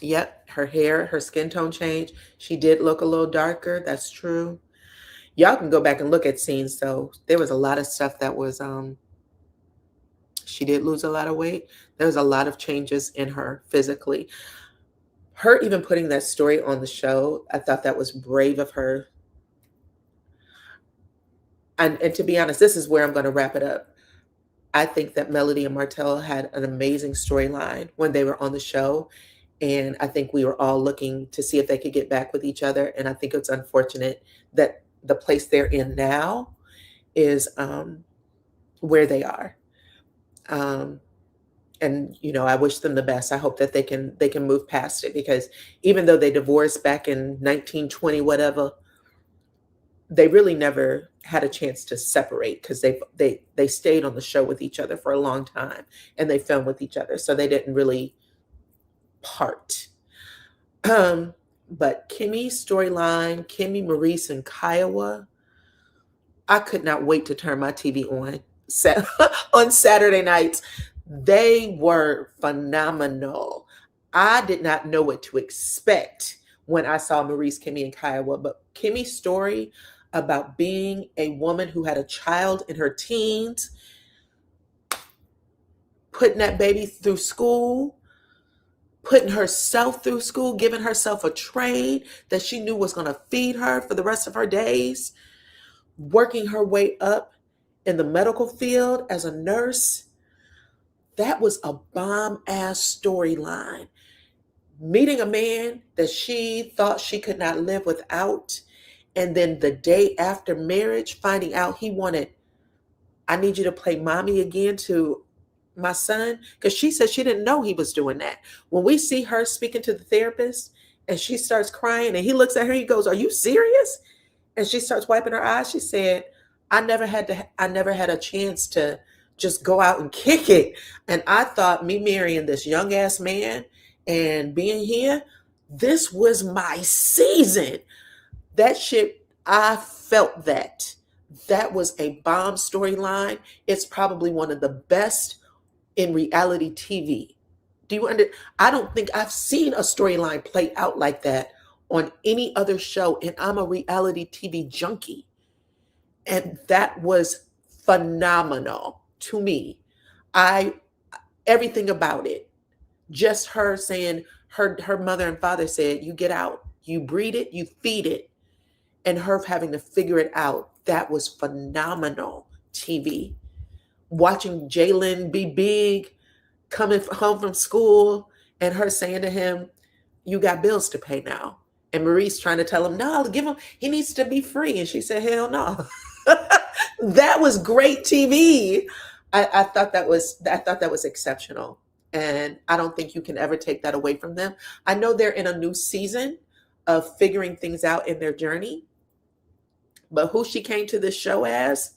Yep, her hair, her skin tone changed. She did look a little darker. That's true. Y'all can go back and look at scenes though. There was a lot of stuff that was she did lose a lot of weight. There was a lot of changes in her physically. Her even putting that story on the show, I thought that was brave of her. And to be honest, this is where I'm going to wrap it up. I think that Melody and Martell had an amazing storyline when they were on the show. And I think we were all looking to see if they could get back with each other. And I think it's unfortunate that the place they're in now is where they are. And I wish them the best. I hope that they can move past it, because even though they divorced back in 1920 whatever, they really never had a chance to separate, because they stayed on the show with each other for a long time and they filmed with each other, so they didn't really part. But Kimmy's storyline, Kimmy, Maurice, and Kiowa, I could not wait to turn my TV on on Saturday nights. They were phenomenal. I did not know what to expect when I saw Maurice, Kimmy, and Kiowa, but Kimmy's story about being a woman who had a child in her teens, putting that baby through school, putting herself through school, giving herself a trade that she knew was going to feed her for the rest of her days, working her way up in the medical field as a nurse. That was a bomb ass storyline. Meeting a man that she thought she could not live without, and then the day after marriage, finding out he wanted, I need you to play mommy again to my son, because she said she didn't know he was doing that. When we see her speaking to the therapist and she starts crying and he looks at her, he goes, "Are you serious?" And she starts wiping her eyes. She said, I never had a chance to just go out and kick it. And I thought me marrying this young ass man and being here, this was my season. That shit, I felt that. That was a bomb storyline. It's probably one of the best in reality TV. I don't think I've seen a storyline play out like that on any other show, and I'm a reality TV junkie. And that was phenomenal to me. I Everything about it. Just her saying, her mother and father said, "You get out, you breed it, you feed it," and her having to figure it out. That was phenomenal TV. Watching Jalen be big, coming home from school, and her saying to him, "You got bills to pay now." And Maurice trying to tell him, "No, give him, he needs to be free." And she said, "Hell no." That was great TV. I thought that was exceptional. And I don't think you can ever take that away from them. I know they're in a new season of figuring things out in their journey, but who she came to this show as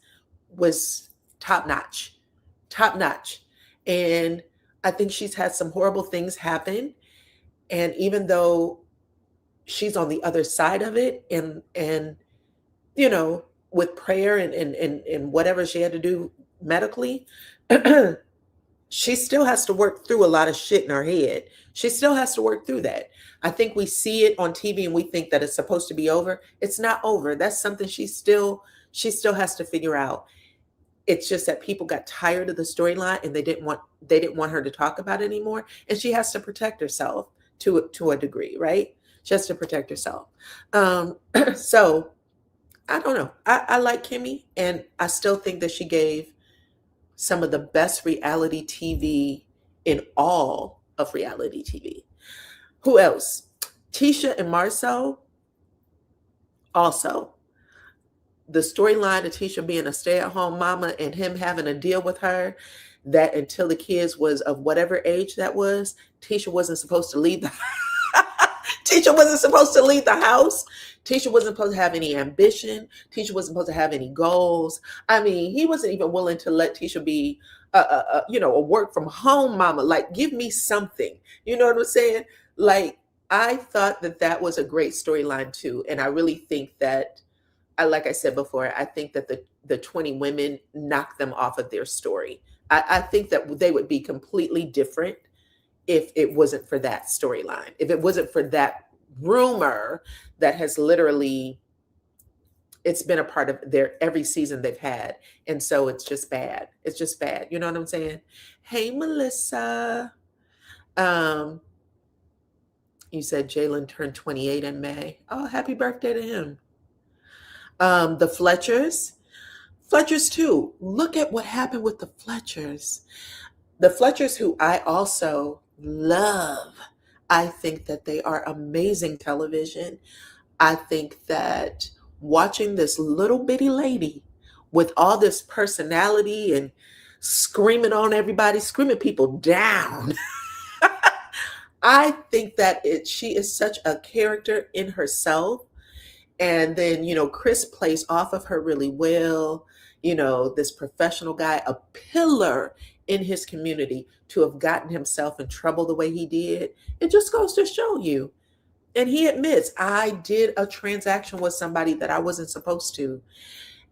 was top notch, top notch. And I think she's had some horrible things happen. And even though she's on the other side of it, and you know, with prayer and whatever she had to do medically, she still has to work through a lot of shit in her head. She still has to work through that. I think we see it on TV and we think that it's supposed to be over. It's not over. That's something she still has to figure out. It's just that people got tired of the storyline and they didn't want her to talk about it anymore. And she has to protect herself to a degree, right? She has to protect herself. So I don't know. I like Kimmy, and I still think that she gave some of the best reality TV in all of reality TV. Who else? Tisha and Marcel. Also, the storyline of Tisha being a stay-at-home mama and him having to deal with her, that until the kids was of whatever age that was, Tisha wasn't supposed to leave the Tisha wasn't supposed to leave the house. Tisha wasn't supposed to have any ambition. Tisha wasn't supposed to have any goals. I mean, he wasn't even willing to let Tisha be a work from home mama. Like, give me something. You know what I'm saying? Like, I thought that was a great storyline too. And I really think that, like I said before, I think that the 20 women knocked them off of their story. I think that they would be completely different if it wasn't for that storyline, if it wasn't for that rumor that has literally, it's been a part of their every season they've had. And so it's just bad. It's just bad. You know what I'm saying? Hey, Melissa. You said Jalen turned 28 in May. Oh, happy birthday to him. The Fletchers too. Look at what happened with the Fletchers. The Fletchers, who I also love. I think that they are amazing television. I think that watching this little bitty lady with all this personality and screaming on everybody, screaming people down. I think that she is such a character in herself. And then, Chris plays off of her really well. This professional guy, a pillar in his community, to have gotten himself in trouble the way he did. It just goes to show you And he admits, I did a transaction with somebody that I wasn't supposed to.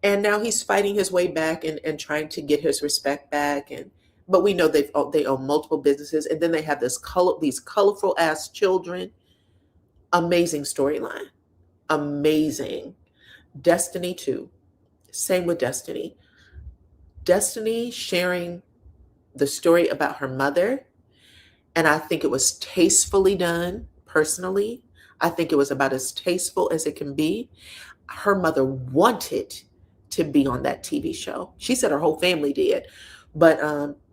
And now he's fighting his way back and trying to get his respect back. And but we know they own multiple businesses, and then they have these colorful ass children. Amazing storyline. Amazing. Destiny too. Same with Destiny. Destiny sharing the story about her mother, and I think it was tastefully done. Personally, I think it was about as tasteful as it can be. Her mother wanted to be on that TV show. She said her whole family did. But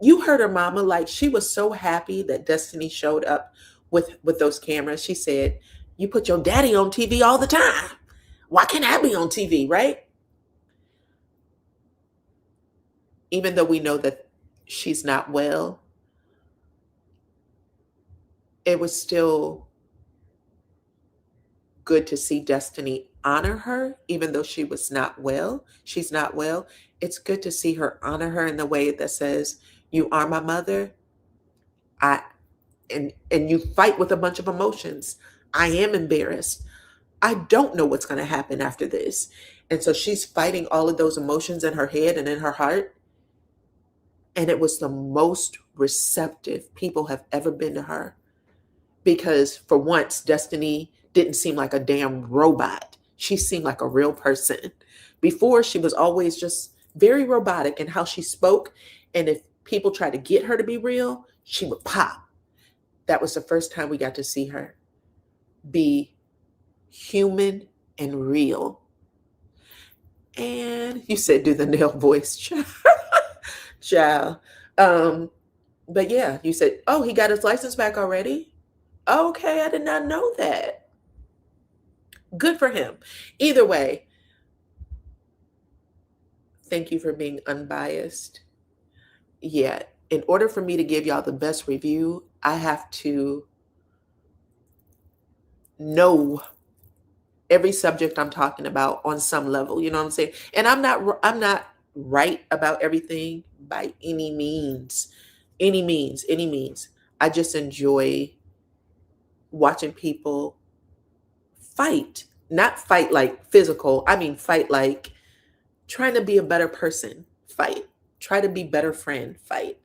you heard her mama, like she was so happy that Destiny showed up with those cameras. She said, "You put your daddy on TV all the time. Why can't I be on TV?" Right? Even though we know that she's not well, it was still good to see Destiny honor her, even though she was not well. She's not well. It's good to see her honor her in the way that says, "You are my mother. I and you fight with a bunch of emotions. I am embarrassed. I don't know what's going to happen after this." And so she's fighting all of those emotions in her head and in her heart. And it was the most receptive people have ever been to her. Because for once, Destiny didn't seem like a damn robot. She seemed like a real person. Before, she was always just very robotic in how she spoke. And if people tried to get her to be real, she would pop. That was the first time we got to see her be human and real. And you said do the nail voice, child. But yeah, you said, oh, he got his license back already? Okay, I did not know that. Good for him. Either way, thank you for being unbiased. Yeah, in order for me to give y'all the best review, I have to know every subject I'm talking about on some level. You know what I'm saying? And I'm not right about everything by any means. Any means. I just enjoy watching people fight. Not fight like physical. I mean fight like trying to be a better person. Fight. Try to be better friend. Fight.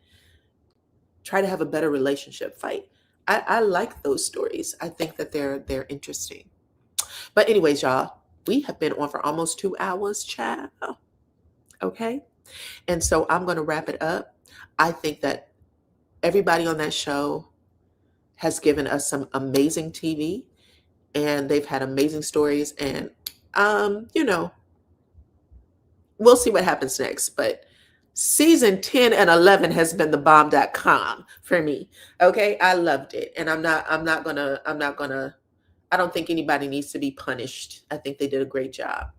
Try to have a better relationship. Fight. I like those stories. I think that they're interesting. But anyways, y'all, we have been on for almost 2 hours, child. Okay. And so I'm going to wrap it up. I think that everybody on that show has given us some amazing TV, and they've had amazing stories. And, we'll see what happens next. But season 10 and 11 has been the bomb.com for me. Okay. I loved it. And I don't think anybody needs to be punished. I think they did a great job.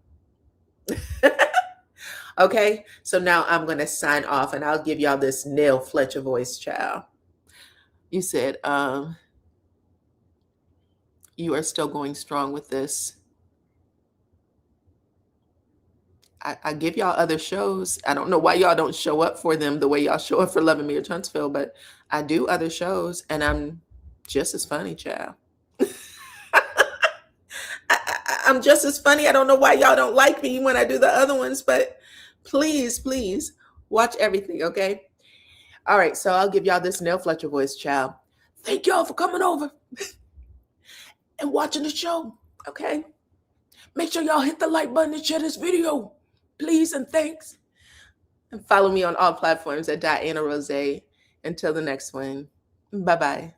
Okay. So now I'm going to sign off, and I'll give y'all this Nell Fletcher voice, child. You said, you are still going strong with this. I give y'all other shows. I don't know why y'all don't show up for them the way y'all show up for Love and Mere Huntsville, but I do other shows, and I'm just as funny, child. I'm just as funny. I don't know why y'all don't like me when I do the other ones, but please watch everything, okay? All right, so I'll give y'all this Nell Fletcher voice, child. Thank y'all for coming over and watching the show, okay? Make sure y'all hit the like button and share this video, please and thanks. And follow me on all platforms at DYANAROZAY. Until the next one, bye-bye.